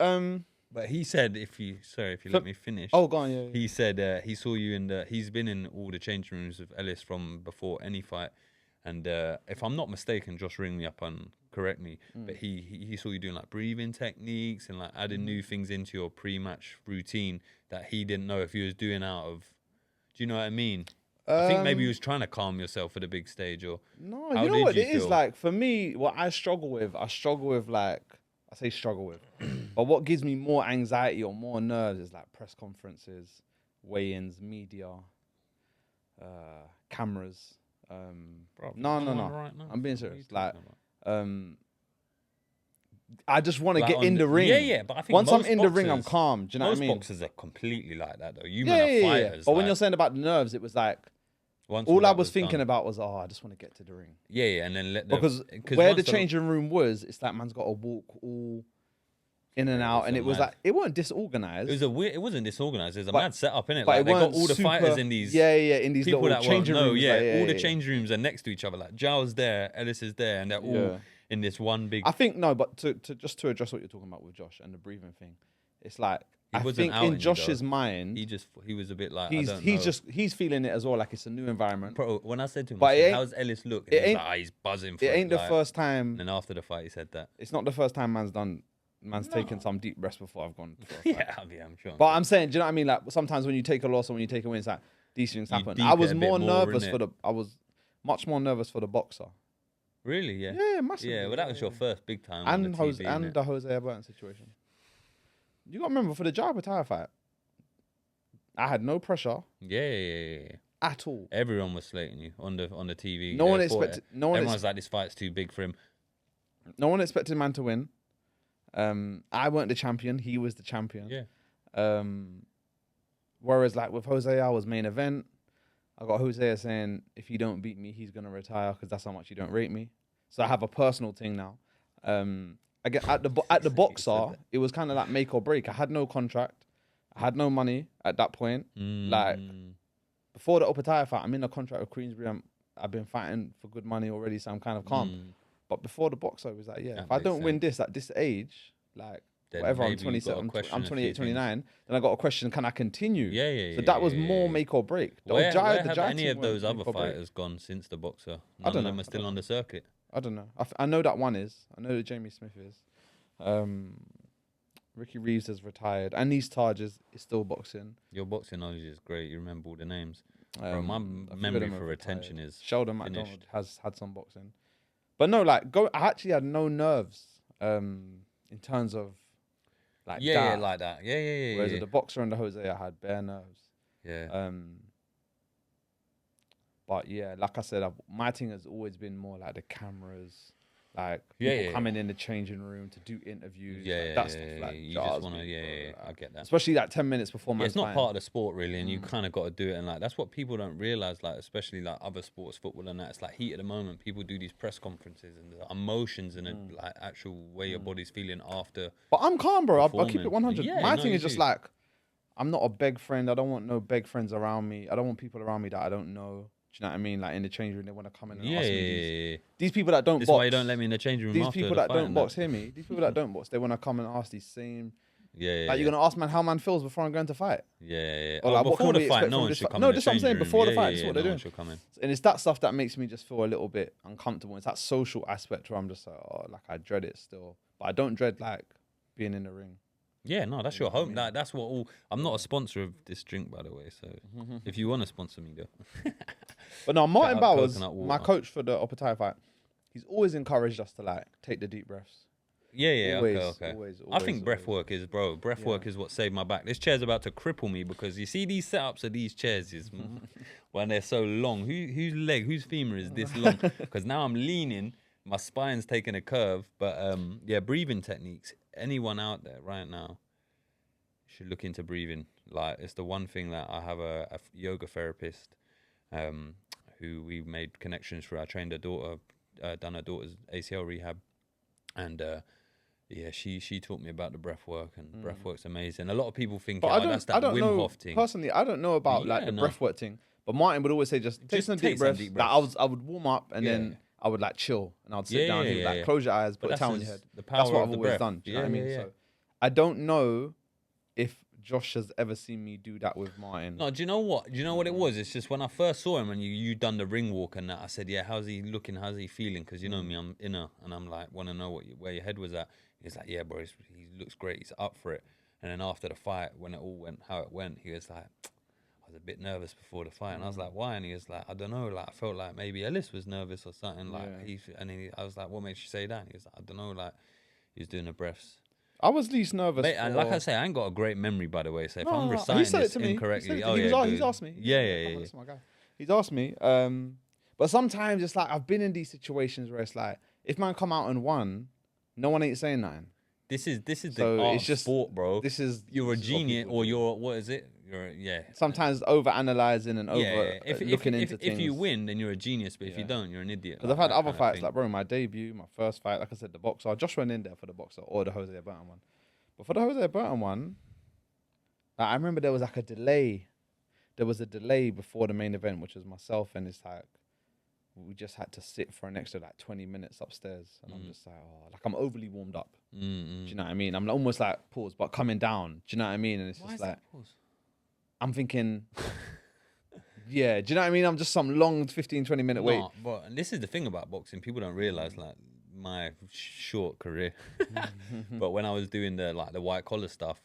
But he said, if you let me finish. Oh, go on, yeah. He said he saw you he's been in all the changing rooms of Ellis from before any fight. And if I'm not mistaken, Josh ring me up and correct me, but he saw you doing like breathing techniques and like adding new things into your pre-match routine that he didn't know if you was doing out of. Do you know what I mean? I think maybe you was trying to calm yourself for the big stage, or no, you know what it is like for me. What I struggle with like I say struggle with, but what gives me more anxiety or more nerves is like press conferences, weigh-ins, media, cameras. Bro, No. right now. I'm being serious. Like, I just want to get in the ring. Yeah, but I think once I'm in the ring, I'm calm. Do you know what I mean? Most boxers are completely like that, though. You men are fighters. But when you're saying about the nerves, it was like all I was thinking about was, I just want to get to the ring. Yeah, and then because where the changing room was, it's like man's got to walk all in and out, and it was like it wasn't disorganized. It wasn't disorganized. There's a mad setup in it. But like they got all the fighters in these. In these people little changing rooms. All the change rooms are next to each other. Like Zhao's there, Ellis is there, and they're all in this one big. I think no, but to address what you're talking about with Josh and the breathing thing, it's like I think in Josh's mind, he was a bit like he's feeling it as well. Like it's a new environment. Bro, when I said to him, I said, "How's Ellis look?" And he's like, he's buzzing. It ain't the first time. And then after the fight, he said that it's not the first time man's taken some deep breaths before I've gone. I'm sure. But I'm saying, do you know what I mean? Like sometimes when you take a loss or when you take a win, it's like these things happen. I was more nervous I was much more nervous for the boxer. Really? Yeah. Yeah, massively. Yeah, well, that was your first big time. And the Jose Alberto situation. You got to remember for the Jabba Tire fight, I had no pressure. Yeah. At all. Everyone was slating you on the TV. No one expected. Everyone's like, this fight's too big for him. No one expected man to win. I weren't the champion. He was the champion. Yeah. Whereas like with Jose, I was main event. I got Jose saying, if you don't beat me, he's gonna retire because that's how much you don't rate me. So I have a personal thing now. Again, at the boxer, it was kind of like make or break. I had no contract. I had no money at that point. Like before the upper tire fight, I'm in a contract with Queensbury. I've been fighting for good money already, so I'm kind of calm. But before the boxer, it was like, if I don't win this at this age, like then whatever, I'm 27, I'm 28, 29, then I got a question, can I continue? Yeah. So that was more make or break. Where have any of those other fighters gone since the boxer? None of them are still on the circuit. I don't know. I know that one is. I know that Jamie Smith is. Ricky Reeves has retired. And these Targes is still boxing. Your boxing knowledge is great. You remember all the names. Bro, my memory for retention is Sheldon finished. McDonald has had some boxing. But no, like, I actually had no nerves in terms of like that. Like that. Yeah. Whereas with the boxer and the Jose, I had bare nerves. Yeah. But yeah, like I said, my thing has always been more like the cameras, like people coming in the changing room to do interviews. That stuff. Like, you just want to, I get that. Especially like 10 minutes before it's not part of the sport really, and you kind of got to do it. And like that's what people don't realize, like especially like other sports, football and that. It's like heat of the moment. People do these press conferences and the emotions and like actual way your body's feeling after. But I'm calm, bro. I'll keep it 100. My thing is just like, I'm not a beg friend. I don't want no beg friends around me. I don't want people around me that I don't know. Do you know what I mean? Like in the change room, they want to come in and ask me these people that don't box. That's why you don't let me in the change room. These people that don't box, hear me. These people that don't box, they want to come and ask these same. Like you're gonna ask man how man feels before I'm going to fight. Or like, before the fight, no one should come in the change room. No, that's what I'm saying. Before the fight, that's what they're doing. Come in. And it's that stuff that makes me just feel a little bit uncomfortable. It's that social aspect where I'm just like, I dread it still, but I don't dread like being in the ring. Yeah, no, that's your home. Like, that's what all. I'm not a sponsor of this drink, by the way. So if you want to sponsor me, go. But no, Martin Bowers, my coach for the upper tire fight, he's always encouraged us to like take the deep breaths. Okay. I think breath work is, bro. Breath work is what saved my back. This chair's about to cripple me because you see these setups of these chairs is when they're so long. Whose femur is this long? Because now I'm leaning, my spine's taking a curve. But breathing techniques. Anyone out there right now should look into breathing. Like it's the one thing that I have a yoga therapist who we made connections through. I trained her daughter, done her daughter's ACL rehab, and she taught me about the breath work, and breath work's amazing. A lot of people think that's that Wim Hof thing. Personally, I don't know about the breath work thing, but Martin would always say just take some deep breaths. Like, I would warm up and then I would like chill and I'd sit down here, like close your eyes, put a towel on your head. That's what I've always done. Do you know what I mean? So I don't know if Josh has ever seen me do that with Martin. No, do you know what? Do you know what it was? It's just when I first saw him and you done the ring walk and that, I said, yeah, how's he looking? How's he feeling? Because you know me, I'm inner, and I'm like, want to know where your head was at. He's like, yeah, bro, he looks great. He's up for it. And then after the fight, when it all went how it went, he was like, I was a bit nervous before the fight, and I was like, why? And he was like, I don't know. Like I felt like maybe Ellis was nervous or something. Like I was like, what makes you say that? And he was like, I don't know. Like he was doing the breaths. I was least nervous. Mate, and like I say, I ain't got a great memory, by the way. So if I'm he reciting said it this to me. incorrectly, He's asked me. Yeah. That's my guy. He's asked me. But sometimes it's like I've been in these situations where it's like if man come out and won, no one ain't saying nothing. This is So the art it's of just sport, bro. You're a this is what genius, people or do. you're what is it? Sometimes over analyzing and over looking into things. If you win, then you're a genius. But if you don't, you're an idiot. Because I've had other fights, like bro, my debut, my first fight, like I said, the boxer. Josh went in there for the boxer or the Jose Burton one. But for the Jose Burton one, like, I remember there was like a delay. There was a delay before the main event, which was myself, and it's like we just had to sit for an extra like 20 minutes upstairs, and I'm just like, like I'm overly warmed up. Do you know what I mean? I'm almost like pause, but coming down. Do you know what I mean? And it's just like I'm thinking, yeah. Do you know what I mean? I'm just some long 15, 20 minute wait. But this is the thing about boxing. People don't realize like my short career, but when I was doing the white collar stuff,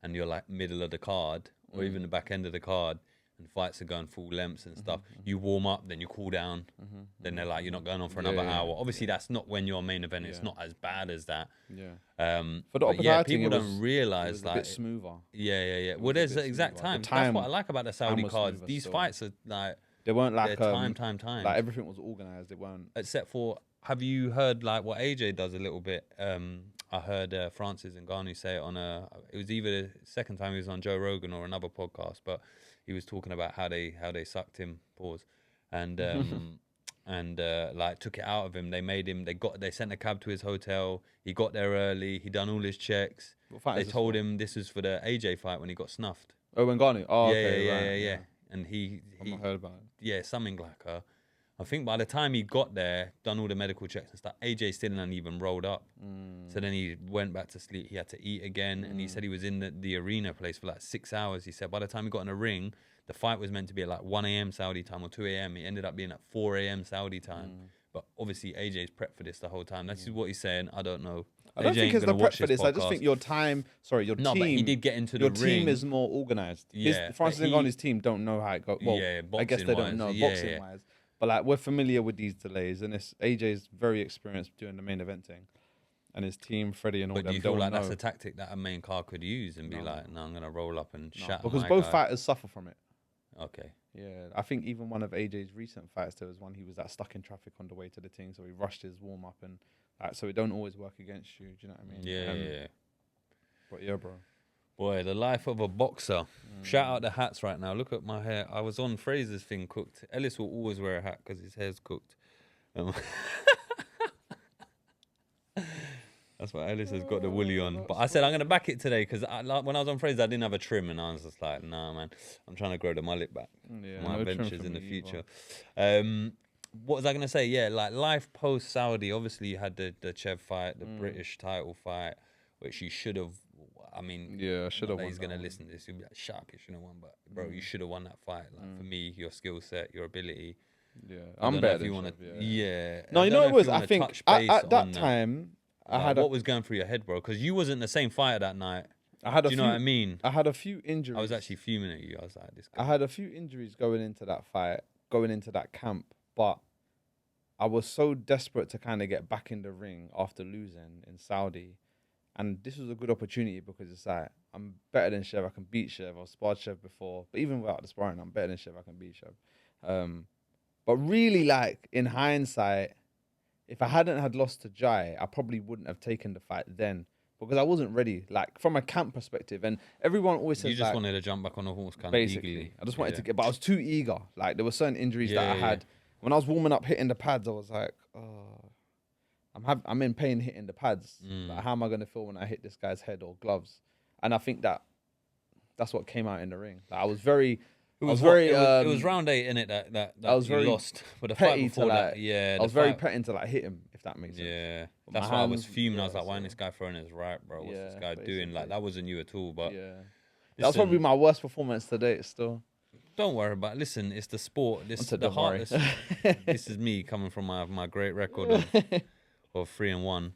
and you're like middle of the card or even the back end of the card, and fights are going full lengths and stuff, you warm up, then you cool down, then they're like, you're not going on for another hour. Obviously, that's not when you're main event. It's not as bad as that. For the people don't realize like a bit smoother. Well, there's the exact time. That's what I like about the Saudi cards. These fights are like they weren't like time. Like everything was organized. It weren't. Except for, have you heard like what AJ does a little bit? I heard Francis Ngannou say it on it was either the second time he was on Joe Rogan or another podcast, but he was talking about how they sucked him, and like took it out of him. They made him. They sent a cab to his hotel. He got there early. He done all his checks. They told him this was for the AJ fight when he got snuffed. Oh, Ngannou. Oh, yeah, okay, yeah. And I've not heard about it. Yeah, something like I think by the time he got there, done all the medical checks and stuff, AJ still hadn't even rolled up. So then he went back to sleep. He had to eat again. And he said he was in the arena place for like 6 hours. He said by the time he got in the ring, the fight was meant to be at like 1 a.m. Saudi time or 2 a.m. It ended up being at 4 a.m. Saudi time. But obviously AJ's prepped for this the whole time. That's what he's saying. I don't know. I don't think it's the prep for this. I just think your team. No, but he did get into the ring. Your team is more organised. Yeah, Francis Ngannou's team don't know how it goes. Well, I guess they don't know boxing-wise. But like we're familiar with these delays, and AJ's very experienced doing the main eventing, and his team, Freddie and all them. But do you feel like that's a tactic that a main card could use and be like, no, I'm gonna roll up and shatter because both fighters suffer from it. Okay. Yeah, I think even one of AJ's recent fights, there was one he was stuck in traffic on the way to the team, so he rushed his warm up and so it don't always work against you. Do you know what I mean? Yeah. But yeah, bro. Boy, the life of a boxer. Shout out the hats right now. Look at my hair. I was on Fraser's thing cooked. Ellis will always wear a hat because his hair's cooked. That's why Ellis has got the woolly on. But I said I'm going to back it today because when I was on Fraser, I didn't have a trim. And I was just like, nah, man. I'm trying to grow the mullet back. Yeah, my adventures in the future. What was I going to say? Yeah, like life post-Saudi. Obviously, you had the Chev fight, the British title fight, which you should have. I mean, yeah, I should have won. He's gonna listen to this. He'll be like, "Shut up, you shouldn't have won." But bro, you should have won that fight. Like for me, your skill set, your ability. Yeah, I'm better. If you want to, yeah. No, you know what it was. I think at that time, I had what was going through your head, bro? Because you wasn't the same fighter that night. I had. Do you know what I mean? I had a few injuries. I was actually fuming at you. I was like, "This guy." I had a few injuries going into that fight, going into that camp, but I was so desperate to kind of get back in the ring after losing in Saudi. And this was a good opportunity because it's like, I'm better than Chev. I can beat Chev. I've sparred Chev before. But even without the sparring, I'm better than Chev. I can beat Chev. But really, like, in hindsight, if I hadn't had lost to Jai, I probably wouldn't have taken the fight then. Because I wasn't ready, like, from a camp perspective. And everyone always says, you just wanted to jump back on the horse kind basically, of eagerly. I just wanted to get, but I was too eager. Like, there were certain injuries that I had. When I was warming up, hitting the pads, I was like, oh, I'm in pain hitting the pads. Like, how am I going to feel when I hit this guy's head or gloves? And I think that's what came out in the ring. Like, I was very... It was round 8, innit? That I was very lost. But the fight before that, I was very petting to hit him, if that makes sense. Yeah, that's why I was fuming. I was like, why isn't this guy throwing his right, bro? What's this guy doing? Like, that wasn't you at all. But That's probably my worst performance to date still. Don't worry about it. Listen, it's the sport. This Said the don't heart. worry. This is me coming from my great record of 3-1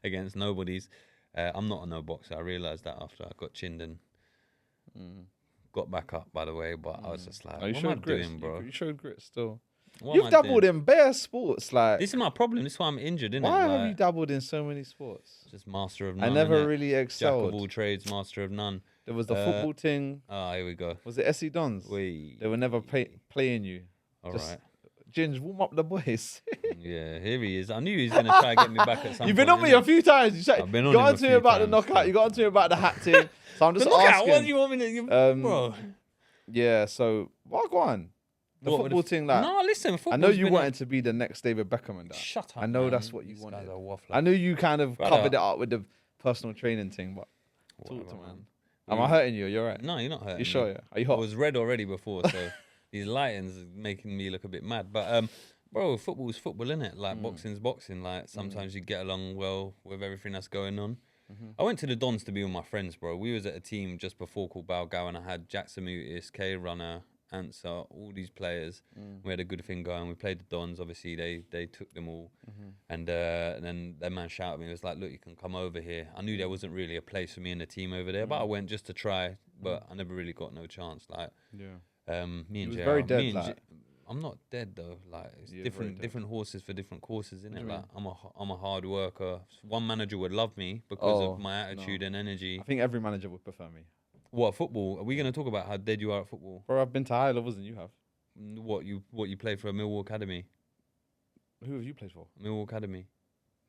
against nobodies. I'm not a no boxer. I realised that after I got chinned and got back up, by the way. But I was just like, what am I doing, bro? You showed grit still. What You've am I dabbled doing? in bare sports. Like, This is my problem. This is why I'm injured, innit? why have Like, you dabbled in so many sports? just master of none. I never innit? really Jack excelled. of all trades, master of none. There was the football thing. Ah, here we go. Was it SC Dons? They were never playing you. All Just, right. Ginge, warm up the boys. Yeah, here he is. I knew he was going to try to get me back at some You've point. been on me a few times. You I've been on got him on a to me few about the times, knockout. bro. You got on to me about the hat thing. So I'm just The knockout, asking. what do you want me to... bro. Yeah, so, what, go on. The What, football thing, like, No, listen, I know you wanted to be the next David Beckham and that. Shut up, I know man. that's what you These wanted. guys are waffling. I know you kind of Brother. covered it up with the personal training thing, but talk to man. Am I hurting you? You're right. No, you're not hurting You sure? me. Yeah. Are you I hot? was red already before, so these lightings are making me look a bit mad. But, bro, football's football, innit? Like, boxing's boxing. Like, sometimes you get along well with everything that's going on. I went to the Dons to be with my friends, bro. We was at a team just before called Balgao, and I had Jack Samutis, K Runner, Answer, all these players. We had a good thing going. We played the Dons. Obviously, they took them all. And then that man shouted at me. He was like, look, you can come over here. I knew there wasn't really a place for me in the team over there, but I went just to try. But I never really got no chance. Like, me and was JR, very dead, me and like. I'm not dead though. Like, it's You're very different horses for different courses, innit? do you Like, I'm a hard worker. One manager would love me because of my attitude and energy. I think every manager would prefer me. What, football? Are we going to talk about how dead you are at football? Bro, I've been to higher levels than you have. What you play for a Millwall Academy? Who have you played for? Millwall Academy.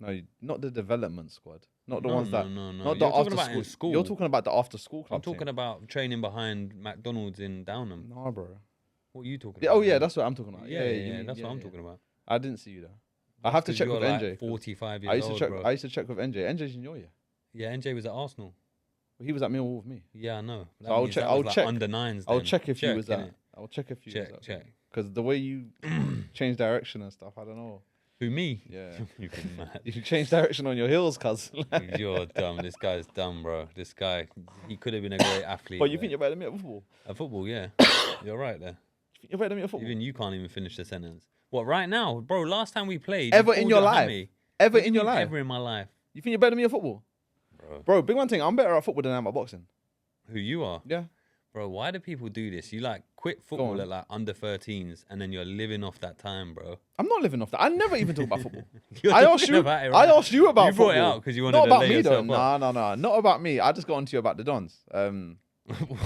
No, not the development squad. Not the No, ones no, that. no, no. Not You're the talking after about school. in school. You're talking about the after school club. I'm talking about training behind McDonald's in Downham. Nah, bro. What are you talking Yeah, about? oh yeah, that's what I'm talking about. Yeah, that's what I'm talking about. I didn't see you there. I have to check with Like NJ. 45 years I used to old, check. bro. I used to check with NJ. NJ's in your year. Yeah, NJ was at Arsenal. He was at Millwall with me. Yeah, I know. That So I'll means check. that I'll was like check. under nines. I'll then. check if you was innit? at. I'll check if you was at. Check. Because the way you change direction and stuff, I don't know. Who, me? Yeah. You're mad. You change direction on your heels, cuz. You're dumb. This guy's dumb, bro. This guy, he could have been a great athlete. But you think you're better than me at football? At football, yeah. You're right there. You think you're better than me at football? Even you can't even finish the sentence. What, right now? Bro, last time we played. Ever you in pulled your it at life? me. Ever What do in you your mean life? Ever in my life. You think you're better than me at football? Bro, big one thing. I'm better at football than I am at boxing. Who you are? Yeah. Bro, why do people do this? You like quit football at like under 13s and then you're living off that time, bro. I'm not living off that. I never even talk about football. You're I asked talking you. about it I right now. asked you about You brought football. it out because you wanted Not to about lay me though. yourself up. No. Not about me. I just got onto you about the Dons.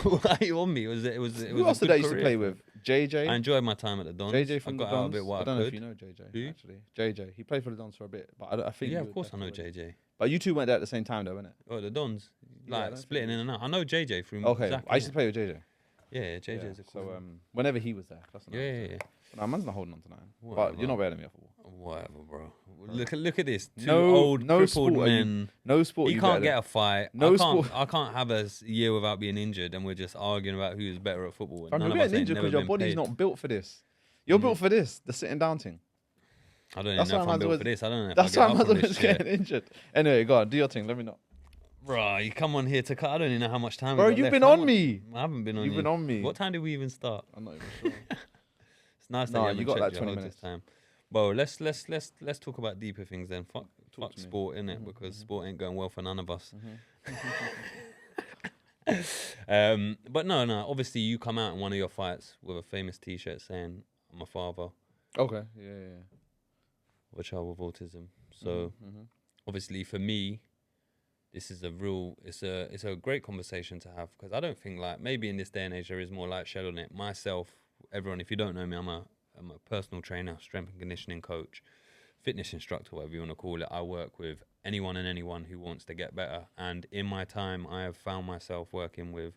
Why are you on me? It was Who a else did good I used to career. play with? JJ. I enjoyed my time at the Dons. JJ from I the got Dons. out a bit what I I don't know if could. you know JJ. Who? Actually, JJ. He played for the Dons for a bit, but I think. Yeah, you of would course I know definitely would. JJ. But you two went there at the same time, though, innit? Oh, the Dons. Yeah, Like that's splitting in and out. I know JJ from Okay, Zach, I used to innit? play with JJ. Yeah, JJ's a cool. So whenever he was there, that's Yeah. No, man's not holding on to that. Whatever. But you're not better than me at football. Whatever, bro. Look at this. Two No- old no crippled sport are you- men. No sport. You can't get a fight. No I can't have a year without being injured, and we're just arguing about who's better at football. And Fam, none you're of us getting ain't injured never because your been body's paid. not built for this. You're built for this, the sitting down thing. I don't even That's know why if I'm I'm built always- for this. I don't know if That's I why get I'm up on always this shit. getting injured. Anyway, go on, do your thing. Let me know. Bro, you come on here to cut. I don't even know how much time. Bro, we got you've left. been How on much- me. I haven't been on You've you. been on me. What time did we even start? I'm not even sure. It's nice that Nah, you haven't you got checked like your 20 notice minutes. time. Bro, let's talk about deeper things then. Fuck to me. sport, innit? Because sport ain't going well for none of us. Mm-hmm. But no. Obviously, you come out in one of your fights with a famous T-shirt saying, "I'm a father, Okay, yeah. of a child with autism." So, obviously, for me, this is it's a great conversation to have because I don't think like maybe in this day and age there is more light shed on it. Myself, everyone, if you don't know me, I'm a personal trainer, strength and conditioning coach, fitness instructor, whatever you want to call it. I work with anyone and anyone who wants to get better. And in my time, I have found myself working with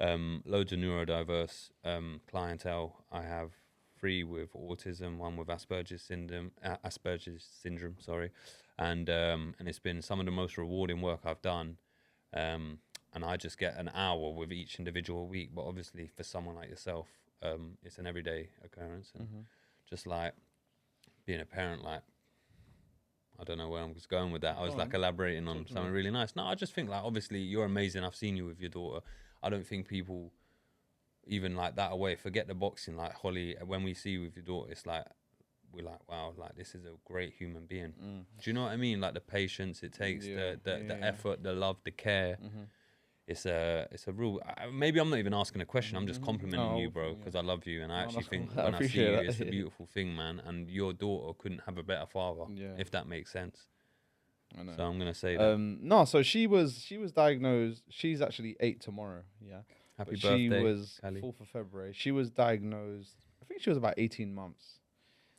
loads of neurodiverse clientele. I have 3 with autism, 1 with Asperger's syndrome, sorry. And it's been some of the most rewarding work I've done. And I just get an hour with each individual week. But obviously for someone like yourself, it's an everyday occurrence. And just like being a parent, like I don't know where I was going with that. I was Go like on. elaborating on Talk to something me. really nice. No, I just think like obviously you're amazing. I've seen you with your daughter. I don't think people even like that away. Forget the boxing. Like Holly, when we see you with your daughter, it's like we're like, wow, like this is a great human being. Do you know what I mean? Like the patience it takes, the effort, the love, the care. It's a real. Maybe I'm not even asking a question. I'm just complimenting you, bro, because I love you, and I actually that's think cool. I when I see appreciate you, that. it's a beautiful thing, man. And your daughter couldn't have a better father, Yeah. if that makes sense. I know. So I'm gonna say that. No, so she was diagnosed. She's actually 8 tomorrow. Yeah. Happy But birthday, she was Callie. 4th of February. She was diagnosed. I think she was about 18 months.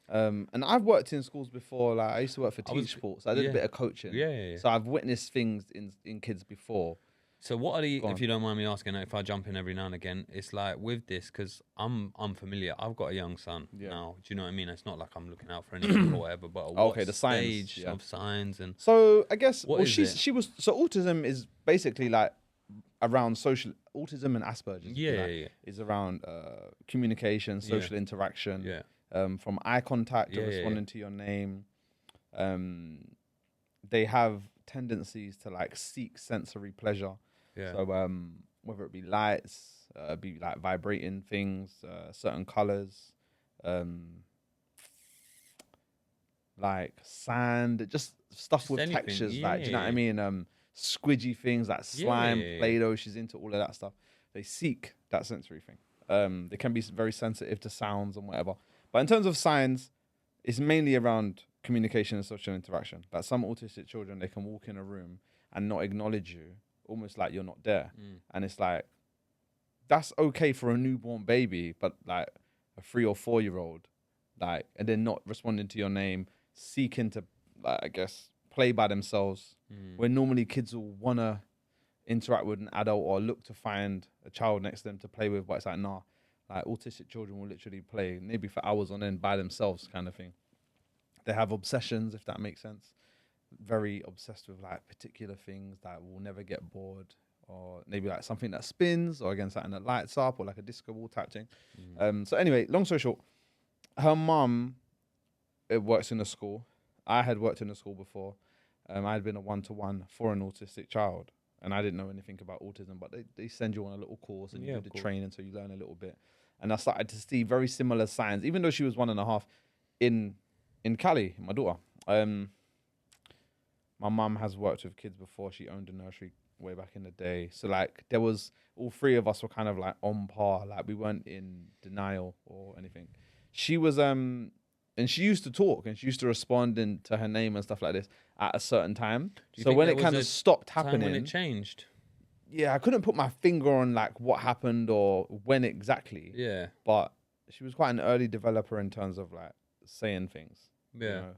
And I've worked in schools before. Like I used to work for Teach Sports. I did a bit of coaching. Yeah. So I've witnessed things in kids before. So what are the, Go on. if you don't mind me asking, if I jump in every now and again, it's like with this, because I'm familiar. I've got a young son now. Do you know what I mean? It's not like I'm looking out for anything or whatever, but Okay, what the signs, stage of signs and So I guess What is it? she was autism is basically like around social autism and Asperger's. if you like, is around communication, social interaction. From eye contact to responding to your name. They have tendencies to like seek sensory pleasure. So whether it be lights, be like vibrating things, certain colors, like sand, just stuff with anything, textures. Like, do you know what I mean? Squidgy things like slime, Play-Doh. She's into all of that stuff. They seek that sensory thing. They can be very sensitive to sounds and whatever. But in terms of signs, it's mainly around communication and social interaction. Like some autistic children, they can walk in a room and not acknowledge you, almost like you're not there. And it's like, that's okay for a newborn baby, but like a 3 or 4 year old, like, and then not responding to your name, seeking to, like, I guess, play by themselves, where normally kids will want to interact with an adult or look to find a child next to them to play with, but it's like, nah, like autistic children will literally play maybe for hours on end by themselves kind of thing. They have obsessions, if that makes sense. Very obsessed with like particular things that will never get bored, or maybe like something that spins, or again something that lights up, or like a disco ball type thing. So anyway, long story short, her mum works in a school. I had worked in a school before. I had been a one-to-one for an autistic child, and I didn't know anything about autism, but they send you on a little course and you do the training, so you learn a little bit. And I started to see very similar signs, even though she was 1.5, in Cali, my daughter. My mum has worked with kids before. She owned a nursery way back in the day. So like there was, all 3 of us were kind of like on par. Like we weren't in denial or anything. She was, and she used to talk and she used to respond to her name and stuff like this at a certain time. So when it kind of stopped happening, when it changed. Yeah, I couldn't put my finger on like what happened or when exactly. Yeah. But she was quite an early developer in terms of like saying things. Yeah. You know?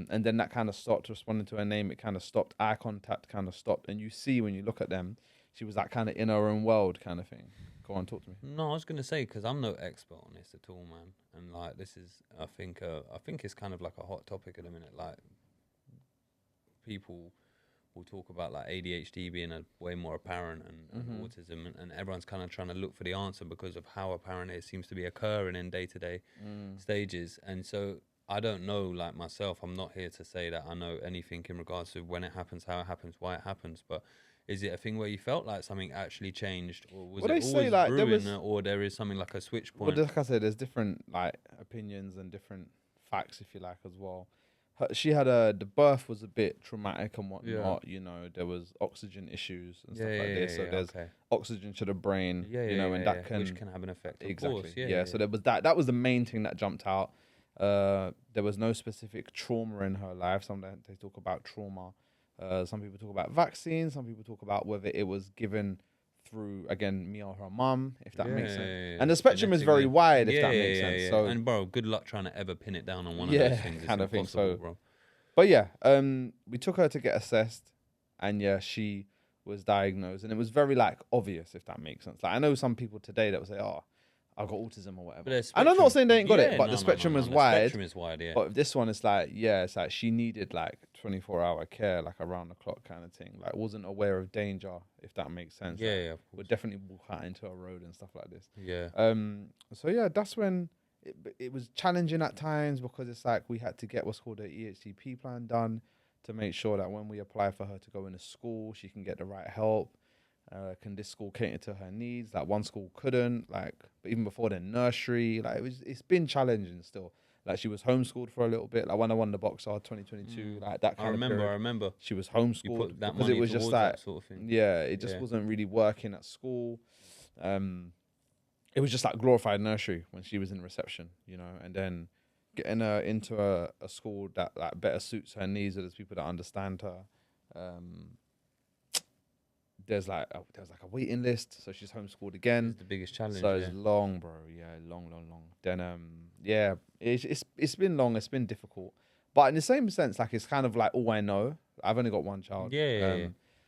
And then that kind of stopped, responding to her name. It kind of stopped. Eye contact kind of stopped. And you see when you look at them, she was that kind of in her own world kind of thing. Go on, talk to me. No, I was gonna say, because I'm no expert on this at all, man. And like this is, I think it's kind of like a hot topic at the minute. Like people will talk about like ADHD being a way more apparent and autism, and everyone's kind of trying to look for the answer because of how apparent it seems to be occurring in day-to-day stages. And so I don't know, like myself, I'm not here to say that I know anything in regards to when it happens, how it happens, why it happens, but is it a thing where you felt like something actually changed, or was it always like, brewing, or there is something like a switch point? Well, like I said, there's different like opinions and different facts, if you like, as well. She had the birth was a bit traumatic and whatnot. You know, there was oxygen issues and stuff like this. So there's oxygen to the brain. You know, and that can, which can have an effect. Exactly. Of course. So there was that. That was the main thing that jumped out. There was no specific trauma in her life. Some they talk about trauma. Some people talk about vaccines. Some people talk about whether it was given through, again, me or her mum, if that makes sense. And the spectrum is very wide, if that makes sense. So, and bro, good luck trying to ever pin it down on one of those things. It's kind of thing. So, bro. But yeah, we took her to get assessed, and yeah, she was diagnosed, and it was very like obvious, if that makes sense. Like I know some people today that would say, "Oh, I've got autism or whatever." And I'm not saying they ain't got it, but the spectrum is wide. The spectrum is wide, yeah. But this one is like, it's like she needed like 24-hour care, like around the clock kind of thing. Like wasn't aware of danger, if that makes sense. Yeah, would definitely walk out into a road and stuff like this. Yeah. So yeah, that's when it was challenging at times because it's like we had to get what's called an EHCP plan done to make sure that when we apply for her to go into school, she can get the right help. Can this school cater to her needs? Like one school couldn't. Like, but even before then, nursery. Like it's been challenging still. Like she was homeschooled for a little bit. Like when I won the Boxer 2022, like that kind of period. I remember. She was homeschooled You put that because money it was just towards like that sort of thing. yeah, it just wasn't really working at school. It was just like glorified nursery when she was in reception, you know, and then getting her into a school that like better suits her needs, or there's people that understand her. There's like a waiting list, so she's homeschooled again. It's the biggest challenge. So it's long, bro. Yeah, long. Then yeah, it's been long. It's been difficult, but in the same sense, like it's kind of like all I know. I've only got one child. Yeah.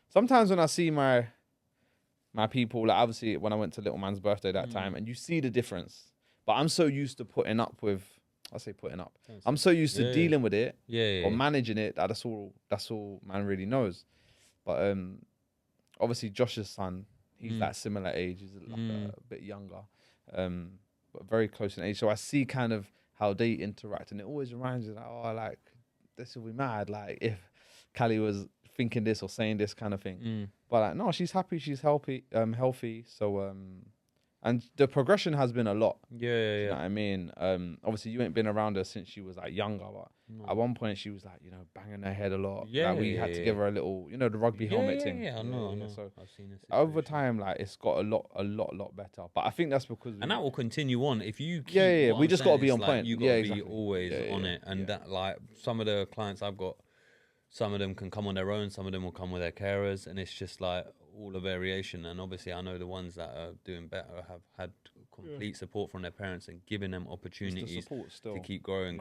Sometimes when I see my people, like obviously when I went to little man's birthday that time, and you see the difference. But I'm so used to putting up with. I say putting up. I'm so used to dealing with it, or managing it. That's all man really knows. But obviously Josh's son, he's that similar age. He's like a bit younger, but very close in age. So I see kind of how they interact, and it always reminds you like, oh, like this will be mad. Like if Callie was thinking this or saying this kind of thing. But like, no, she's happy. She's healthy. So and the progression has been a lot. Yeah. You know what I mean? Obviously you ain't been around her since she was like younger, but at one point she was like, you know, banging her head a lot. Yeah. Like, we had to give her a little, you know, the rugby helmet thing. Yeah, I know. So I've seen this. over time, like it's got a lot better. But I think that's because and that will continue on if you keep we just got to be on point. You got to be always on it. And that, like, some of the clients I've got, some of them can come on their own, some of them will come with their carers, and it's just like all the variation. And obviously I know the ones that are doing better have had complete support from their parents and giving them opportunities to keep growing.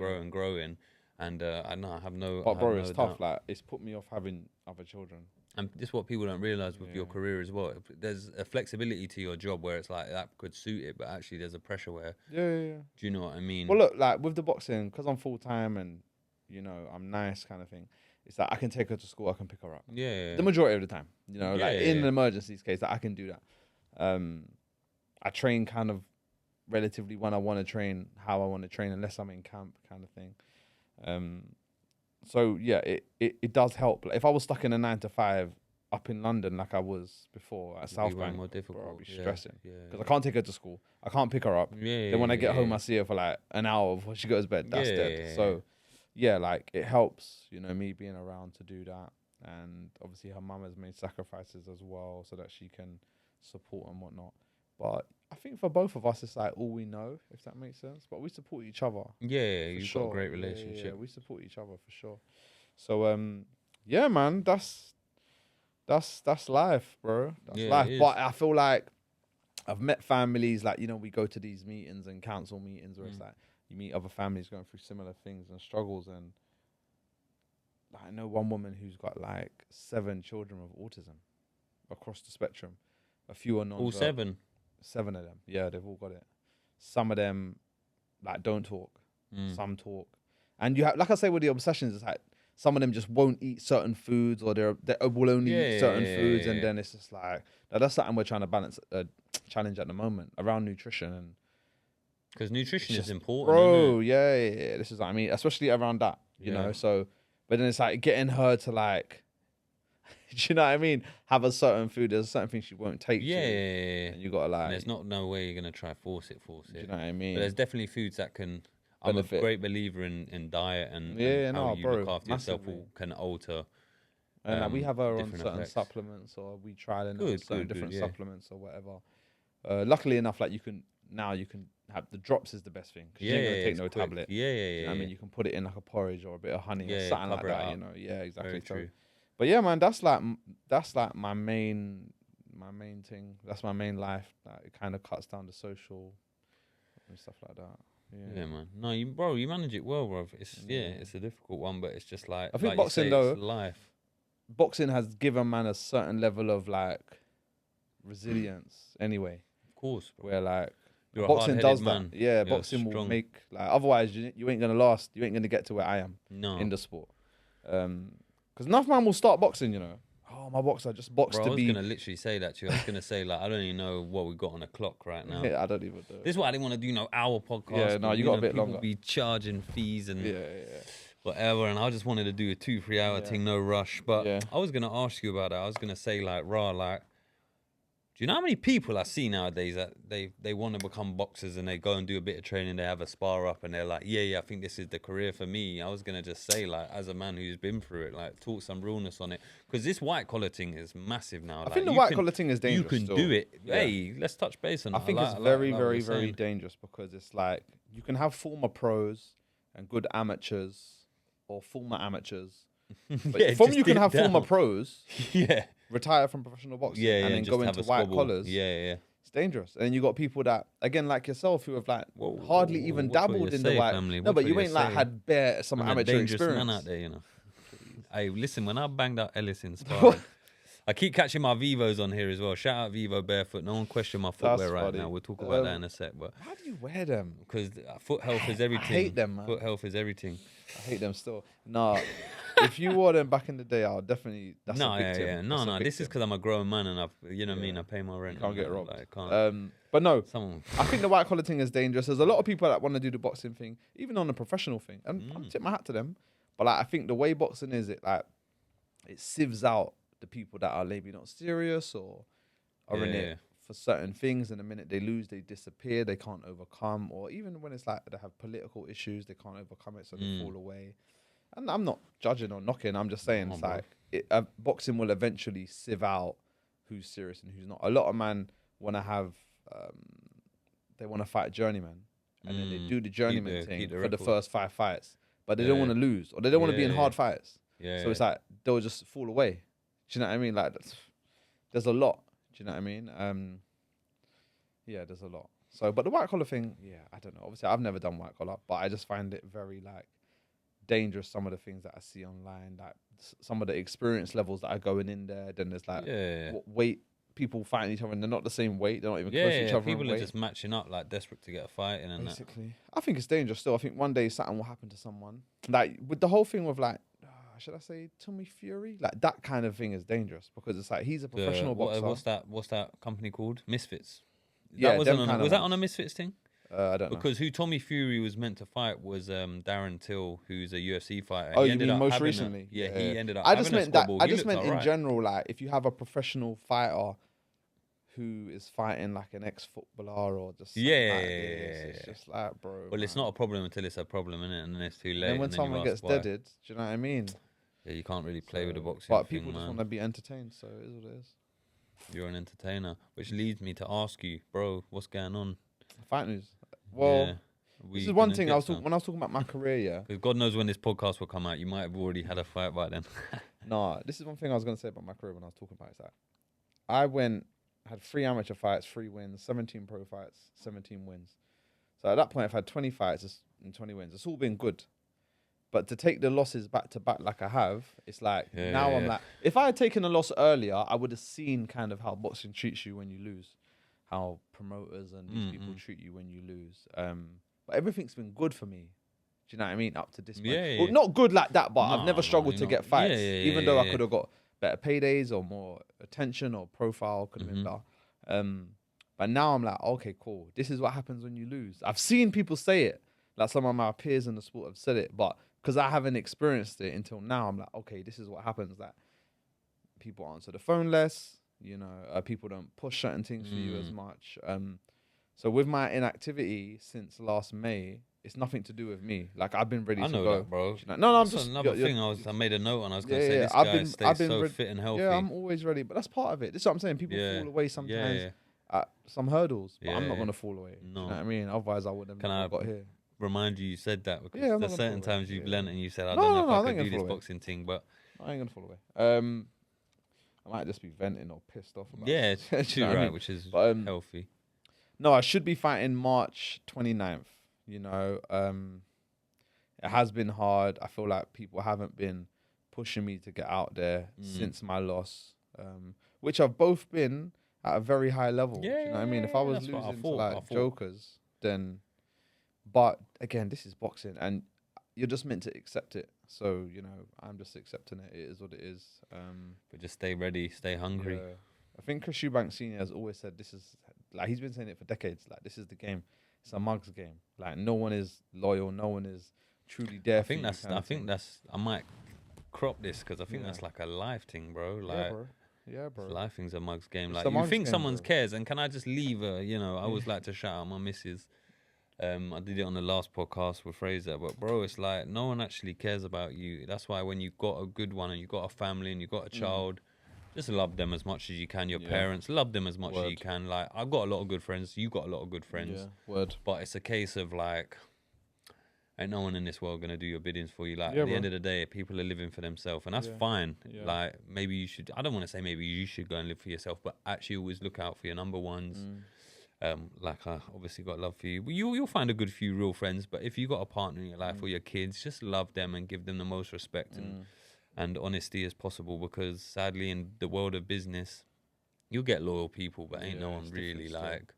And I know I have no. But bro, it's tough. Like it's put me off having other children. And this is what people don't realize with your career as well. There's a flexibility to your job where it's like that could suit it, but actually there's a pressure where. Yeah. Do you know what I mean? Well, look, like with the boxing, because I'm full time and you know I'm nice, kind of thing. It's like I can take her to school, I can pick her up. Yeah. The majority of the time, you know, like in an emergencies case, that I can do that. I train kind of relatively when I want to train, how I want to train, unless I'm in camp, kind of thing. So yeah, it does help. Like, if I was stuck in a 9 to 5 up in London like I was before at South Bank, more difficult. Bro, I'll be stressing because I can't take her to school. I can't pick her up. Then when I get home, I see her for like an hour before she goes to bed. That's dead. So. Yeah, like it helps, you know, me being around to do that. And obviously her mum has made sacrifices as well so that she can support and whatnot. But I think for both of us, it's like all we know, if that makes sense. But we support each other. Yeah, you've got a great relationship. Yeah, we support each other for sure. So, yeah, man, that's life, bro. That's life. But I feel like I've met families, like, you know, we go to these meetings and council meetings where it's like, you meet other families going through similar things and struggles, and I know one woman who's got like 7 children with autism across the spectrum. A few are non. All 7? 7 of them. Yeah, they've all got it. Some of them like don't talk. Some talk, and you have, like I say, with the obsessions, it's like some of them just won't eat certain foods, or they will only eat certain foods, and then it's just like that's something we're trying to balance, challenge at the moment around nutrition and. Because nutrition is important, bro. Yeah. This is what I mean, especially around that, you know. So, but then it's like getting her to like, do you know what I mean? Have a certain food. There's certain things she won't take. Yeah. And you gotta like. And there's no way you're gonna try force it. Do you know what I mean? But there's definitely foods that can. Benefit. I'm a great believer in diet and how you look after yourself can alter. And like we have her on certain supplements, or we tried and certain different supplements or whatever. Luckily enough, like you can have the drops is the best thing. You ain't gonna take no quick. Tablet. Yeah. I mean, you can put it in like a porridge or a bit of honey or something like that. You know, exactly. Very true. But yeah, man, that's like my main thing. That's my main life. Like, it kind of cuts down the social and stuff like that. Yeah, man. No, you manage it well, bro. It's a difficult one, but it's just like I think like boxing you say, though. It's life. Boxing has given man a certain level of like resilience. Anyway, of course, bro. Where like. You're boxing does man. that. Yeah, boxing will make like. Otherwise, you ain't gonna last. You ain't gonna get to where I am in the sport. Because enough man will start boxing. You know, oh, my boxer just boxed Bro, to I was be. gonna literally say that to you. I was gonna say like I don't even know what we got on the clock right now. Yeah, I don't even know. This is why I didn't want to do our podcast. Yeah, no, but, you got a know, bit people longer. be charging fees and Yeah. whatever, and I just wanted to do a 2-3 hour Yeah. thing, no rush. But Yeah. I was gonna ask you about that. I was gonna say like, do you know how many people I see nowadays that they want to become boxers and they go and do a bit of training, they have a spar up and they're like, yeah, I think this is the career for me. I was going to just say, like, as a man who's been through it, like, talk some realness on it. Because this white collar thing is massive now. I think the white collar thing is dangerous. You can still. do it. Yeah. Hey, let's touch base on it. I think it's very, very, very dangerous because it's like you can have former pros and good amateurs or former amateurs. But Yeah, from just you can dip have former down. pros. Yeah. Retire from professional boxing and then go into white collars. Yeah. It's dangerous. And you got people that, again, like yourself, who have like hardly even watch what dabbled you in say, the white. family. No, Watch but what you you ain't like say. had bare some I'm a amateur dangerous experience. man out there, you know. Hey, listen, when I banged out Ellis in sparring, I keep catching my Vivos on here as well. Shout out Vivo Barefoot. No one question my footwear right now. We'll talk about that in a sec. But how do you wear them? because foot health is everything. I hate them, man. Foot health is everything. I hate them still. Nah, if you wore them back in the day, I'll definitely. That's a big tip. No. This is because I'm a grown man and you know what I mean. I pay my rent. Can't get robbed. Like, can't. But no, Someone. I think the white collar thing is dangerous. There's a lot of people that want to do the boxing thing, even on the professional thing, and I'll tip my hat to them. But like, I think the way boxing is, it sieves out the people that are maybe not serious or are in it for certain things, and the minute they lose, they disappear, they can't overcome, or even when it's like they have political issues, they can't overcome it, so they fall away. And I'm not judging or knocking, I'm just saying it's like boxing will eventually sieve out who's serious and who's not. A lot of men want to have, they want to fight a journeyman, and then they do the journeyman thing for the first 5 fights, but they don't want to lose, or they don't want to be in hard fights. So it's like they'll just fall away. Do you know what I mean? Like there's a lot. Do you know what I mean? Yeah, there's a lot. So, but the white collar thing, I don't know. Obviously, I've never done white collar, but I just find it very like dangerous. Some of the things that I see online, like some of the experience levels that are going in there. Then there's like weight people fighting each other, and they're not the same weight. They're not even close to each other. People are just matching up, like desperate to get a fight in. And basically, I think it's dangerous still. I think one day something will happen to someone. Like with the whole thing with like, should I say Tommy Fury? Like that kind of thing is dangerous because it's like he's a professional boxer. What's that company called? Misfits. Yeah, was that on a Misfits thing? I don't know. Because who Tommy Fury was meant to fight was Darren Till, who's a UFC fighter. Oh, you mean most recently? He ended up. I just meant that. I just meant in right. general, like if you have a professional fighter who is fighting like an ex-footballer or just it's just like, bro. Well, it's not a problem until it's a problem, innit? And then it's too late. And when someone gets deaded, do you know what I mean? Yeah, you can't really play with the boxing. But people just want to be entertained, so it is what it is. You're an entertainer, which leads me to ask you, bro, what's going on? Fight news. Well, this is one thing when I was talking about my career, yeah. Because God knows when this podcast will come out, you might have already had a fight by then. Nah, this is one thing I was going to say about my career when I was talking about it. That I had 3 amateur fights, 3 wins, 17 pro fights, 17 wins. So at that point, I've had 20 fights and 20 wins. It's all been good. But to take the losses back to back like I have, it's like I'm like, if I had taken a loss earlier, I would have seen kind of how boxing treats you when you lose, how promoters and these people treat you when you lose. But everything's been good for me. Do you know what I mean? Up to this point. Well, not good like that, but I've never struggled to get fights, even though I could have got better paydays or more attention or profile could have been better. But now I'm like, okay, cool. This is what happens when you lose. I've seen people say it. Like some of my peers in the sport have said it, but because I haven't experienced it until now, I'm like, okay, this is what happens. That people answer the phone less, you know, people don't push certain things for you as much. So with my inactivity since last May, it's nothing to do with me. Like I've been ready to go. That, bro. No, I'm that's just another thing. I made a note and I was going to say this guy stays so fit and healthy. Yeah, I'm always ready, but that's part of it. This is what I'm saying. People fall away sometimes at some hurdles, but I'm not going to fall away. No. You know what I mean? Otherwise, I wouldn't have got here. Remind you said that because there's certain times you've learned and you said, I don't know if I can do this boxing thing, but I ain't going to fall away. I might just be venting or pissed off about it. Yeah, true, right, which is healthy. No, I should be fighting March 29th. You know, it has been hard. I feel like people haven't been pushing me to get out there since my loss, which I've both been at a very high level. Yeah, do you know what I mean? If I was losing to like jokers, then... But again, this is boxing and you're just meant to accept it. So, you know, I'm just accepting it. It is what it is. But just stay ready, stay hungry. Yeah. I think Chris Eubank Sr. has always said this is, like, he's been saying it for decades. Like, this is the game. It's a mugs game. Like, no one is loyal. No one is truly there. I might crop this because I think that's like a life thing, bro. Like, yeah, bro. Life thing's a mugs game. It's Like, a you mugs think game, someone's bro. cares, and can I just leave her? You know, I always like to shout out my missus. I did it on the last podcast with Fraser, but bro, it's like no one actually cares about you. That's why when you got a good one and you got a family and you got a child, just love them as much as you can. Your parents, love them as much as you can. Like, I've got a lot of good friends. You got a lot of good friends. But it's a case of like, ain't no one in this world gonna do your biddings for you. Like, at the end of the day, people are living for themselves, and that's fine. Like, maybe you should. I don't want to say maybe you should go and live for yourself, but actually always look out for your number ones. Like, I obviously got love for you. You'll find a good few real friends, but if you got a partner in your life or your kids, just love them and give them the most respect and honesty as possible, because sadly in the world of business, you'll get loyal people, but ain't no one really like.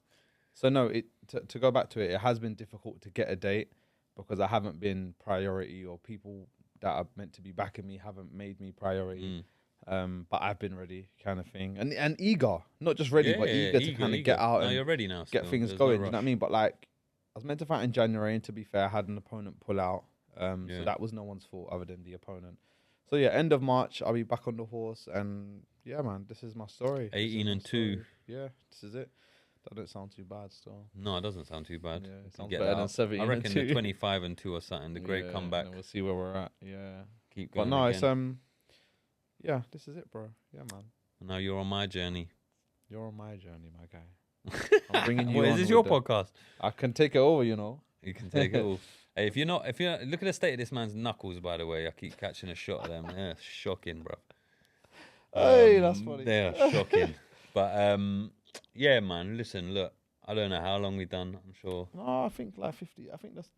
So no, to go back to it, it has been difficult to get a date because I haven't been priority, or people that are meant to be backing me haven't made me priority. But I've been ready, kind of thing, and eager, not just ready, but eager to kind of get out and you're ready now, get things going. You know what I mean? But like, I was meant to fight in January, and to be fair, I had an opponent pull out, so that was no one's fault other than the opponent. So yeah, end of March, I'll be back on the horse, and yeah, man, this is my story. 18-2. Yeah, this is it. That don't sound too bad still. No, it doesn't sound too bad. Yeah, it sounds better than 17. I reckon the 25-2 or something. The great comeback. We'll see where we're at. Yeah, keep going. But no, again. it's yeah, this is it, bro. Yeah, man. Now you're on my journey. You're on my journey, my guy. I'm bringing you. Is this your podcast? I can take it over, you know. You can take it all. Hey, if you're look at the state of this man's knuckles, by the way. I keep catching a shot of them. Yeah, shocking, bro. Hey, that's funny. They are shocking. But yeah, man. Listen, look. I don't know how long we've done. I'm sure. No, I think like 50. I think that's.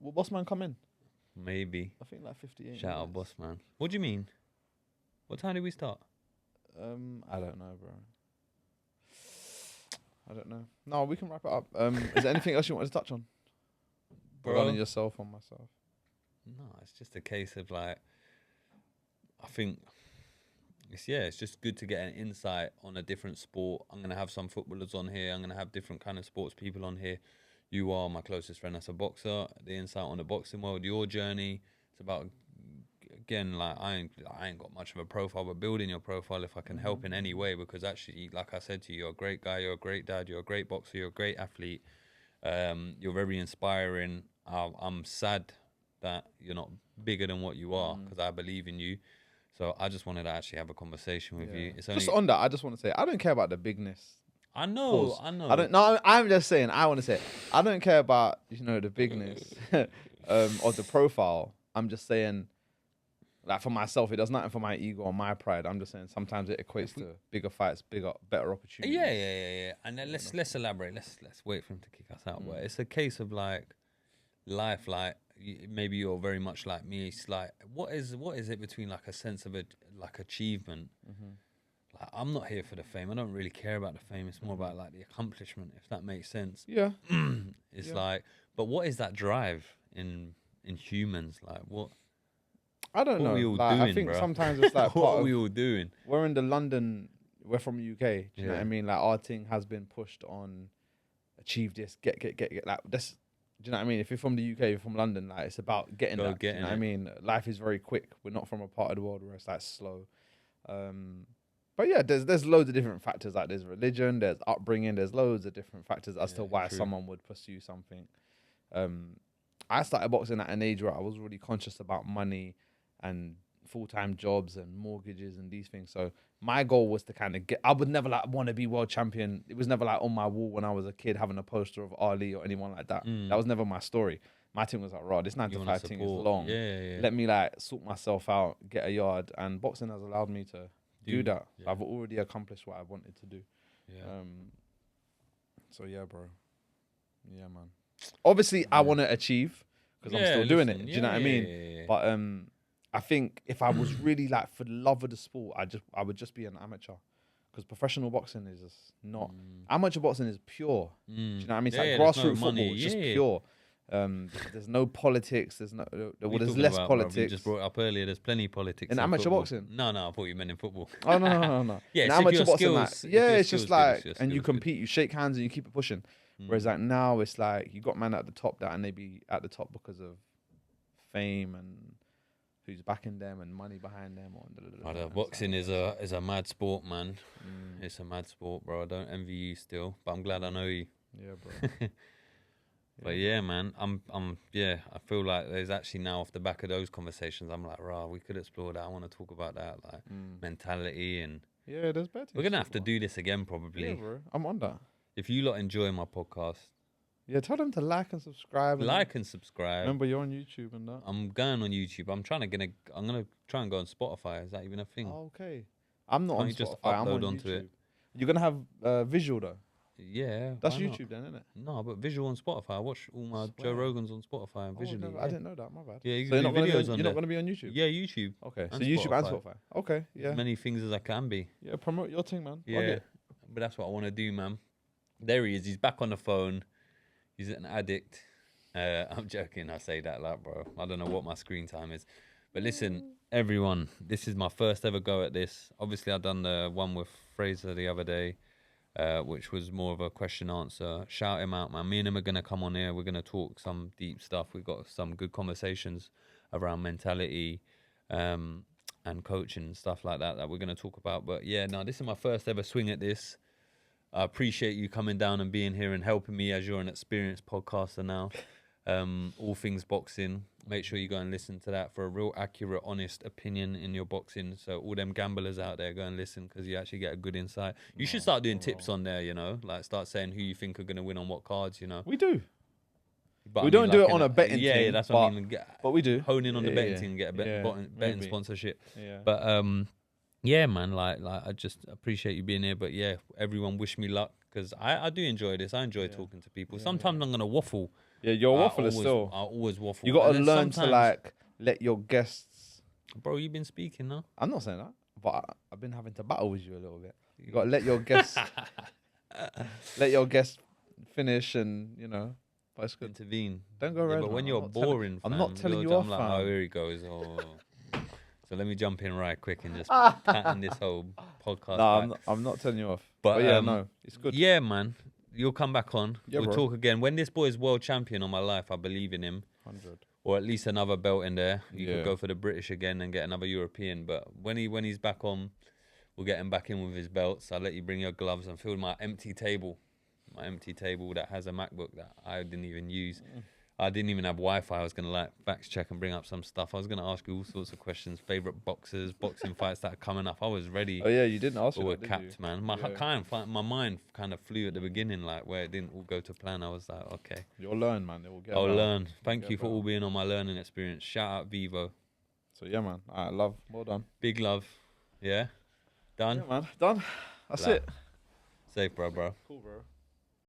Will Bossman come in? Maybe. I think like 58. Shout out, Bossman. What do you mean? What time did we start? I don't know, bro. I don't know. No, we can wrap it up. Is there anything else you wanted to touch on? Regarding yourself or myself? No, it's just a case of like, I think it's just good to get an insight on a different sport. I'm gonna have some footballers on here. I'm gonna have different kind of sports people on here. You are my closest friend as a boxer. The insight on the boxing world, your journey. It's about, again, like, I ain't got much of a profile, but building your profile if I can help in any way, because actually, like I said to you, you're a great guy, you're a great dad, you're a great boxer, you're a great athlete. You're very inspiring. I'm sad that you're not bigger than what you are, because I believe in you. So I just wanted to actually have a conversation with you. It's only, just on that, I just want to say, I don't care about the bigness. I know. I'm just saying, I want to say, I don't care about, the bigness or the profile. I'm just saying, like, for myself, it does nothing for my ego or my pride. I'm just saying sometimes it equates to bigger fights, better opportunities. Yeah. And then let's elaborate. Let's wait for him to kick us out. But it's a case of like life. Like, maybe you're very much like me. It's like, what is it between like a sense of like achievement? Like, I'm not here for the fame. I don't really care about the fame. It's more about like the accomplishment, if that makes sense. Yeah. It's like, but what is that drive in humans? Like, what? I don't know. What are we all like, doing, I think bro? sometimes it's like what are we all doing? We're in the London. We're from UK. Do you know what I mean? Like, our thing has been pushed on. Achieve this. Get. Like, that's. Do you know what I mean? If you're from the UK, you're from London. Like, it's about getting that. Do you know what I mean? Life is very quick. We're not from a part of the world where it's like slow. But yeah, there's loads of different factors. Like, there's religion, there's upbringing, there's loads of different factors as to why someone would pursue something. I started boxing at an age where I was really conscious about money and full-time jobs and mortgages and these things. So my goal was to kind of I would never like want to be world champion. It was never like on my wall when I was a kid having a poster of Ali or anyone like that. That was never my story. My thing was like, raw, this 9 to 5 thing is long. Yeah. Let me like sort myself out, get a yard, and boxing has allowed me to do that. Yeah. I've already accomplished what I wanted to do. Yeah. So yeah, bro. Yeah, man. Obviously, I want to achieve because I'm still doing it. Do you know what I mean? Yeah. But I think if I was really like for the love of the sport, I would just be an amateur, because professional boxing is just not. Amateur boxing is pure. Do you know what I mean? It's like grassroots football. It's just pure. There's no politics. There's no. What There's talking less about, bruv? politics. You just brought it up earlier. There's plenty of politics In amateur football. boxing? No, I thought you meant in football. Oh no. Yeah, In so if amateur your boxing, like, skills- if yeah, your it's skills just good, like, if your and you skills good. compete, you shake hands, and you keep it pushing. Whereas like now, it's like you got man at the top that, and they be at the top because of fame and who's backing them and money behind them. Boxing is a mad sport, man. It's a mad sport, bro. I don't envy you still, but I'm glad I know you. Yeah, bro. But yeah, man, I feel like there's actually now off the back of those conversations, I'm like, rah, we could explore that. I want to talk about that, like mentality, and Yeah, there's better. we're gonna have to do this again probably. Yeah, bro. I'm on that. If you lot enjoy my podcast, Yeah, tell them to like and subscribe. like and subscribe. Remember, you're on YouTube and that. I'm going on YouTube. I'm gonna try and go on Spotify. Is that even a thing? Oh, okay. I'm not Can't on you just Spotify. I'm upload on onto YouTube. it? You're gonna have visual though. Yeah, That's why not? YouTube then, isn't it? No, but visual on Spotify. I watch all my Joe Swear. Rogans on Spotify and Oh, visually. I didn't know that. My bad. Yeah, you So can you're do not videos gonna on you're there. not gonna be on YouTube. Yeah, YouTube. Okay. So And YouTube and Spotify. Spotify. Okay. Yeah. As many things as I can be. Yeah. Promote your thing, man. Yeah, Plug it. but that's what I want to do, man. There he is. He's back on the phone. He's an addict. I'm joking. I say that like, bro. I don't know what my screen time is. But listen, everyone, this is my first ever go at this. Obviously, I done the one with Fraser the other day, which was more of a question answer. Shout him out, man. Me and him are going to come on here. We're going to talk some deep stuff. We've got some good conversations around mentality and coaching and stuff like that we're going to talk about. But yeah, no, this is my first ever swing at this. I appreciate you coming down and being here and helping me, as you're an experienced podcaster now. All things boxing. Make sure you go and listen to that for a real accurate, honest opinion in your boxing. So all them gamblers out there, go and listen, because you actually get a good insight. You should start doing tips on there, you know, like start saying who you think are going to win on what cards, you know. We do. But We I don't mean, do like it on a betting yeah, thing, yeah, that's what I mean. But we do. Hone in on the Yeah, betting yeah. thing and get a betting maybe. sponsorship. Yeah. But yeah, man, like I just appreciate you being here. But yeah, everyone wish me luck, because I do enjoy this. I enjoy talking to people. Sometimes I'm gonna waffle. Yeah, you're a waffler still. I always waffle. You got to And then learn to sometimes- like let your guests. Bro, you've been speaking, no? I'm not saying that, but I've been having to battle with you a little bit. You got to let your guests finish, and you know. But it's good. Intervene. Don't go Yeah, red. but man. when you're boring, I'm not fam, telling you're- you I'm off, like, fam. oh, here he goes. Oh. So let me jump in right quick and just pattern this whole podcast. No, back. I'm not telling you off. But, But yeah, no, it's good. Yeah, man. You'll come back on. Yeah, we'll bro. talk again. When this boy is world champion on my life, I believe in him. 100. Or at least another belt in there. You Yeah. could go for the British again and get another European. But when he's back on, we'll get him back in with his belts. I'll let you bring your gloves and fill my empty table. My empty table that has a MacBook that I didn't even use. I didn't even have Wi-Fi. I was going to like fact check and bring up some stuff. I was going to ask you all sorts of questions. Favorite boxers, boxing fights that are coming up. I was ready. Oh yeah, you didn't ask All me were that, did capped, you? man. My mind kind of flew at the beginning, like where it didn't all go to plan. I was like, okay, You'll learn, man. It will get. I'll better. learn. Thank get you for better. all being on my learning experience. Shout out Vivo. So yeah, man. Alright, love. Well done. Big love. Yeah? Done? Yeah, man. Done. That's Love. it. Safe, bro. Cool, bro.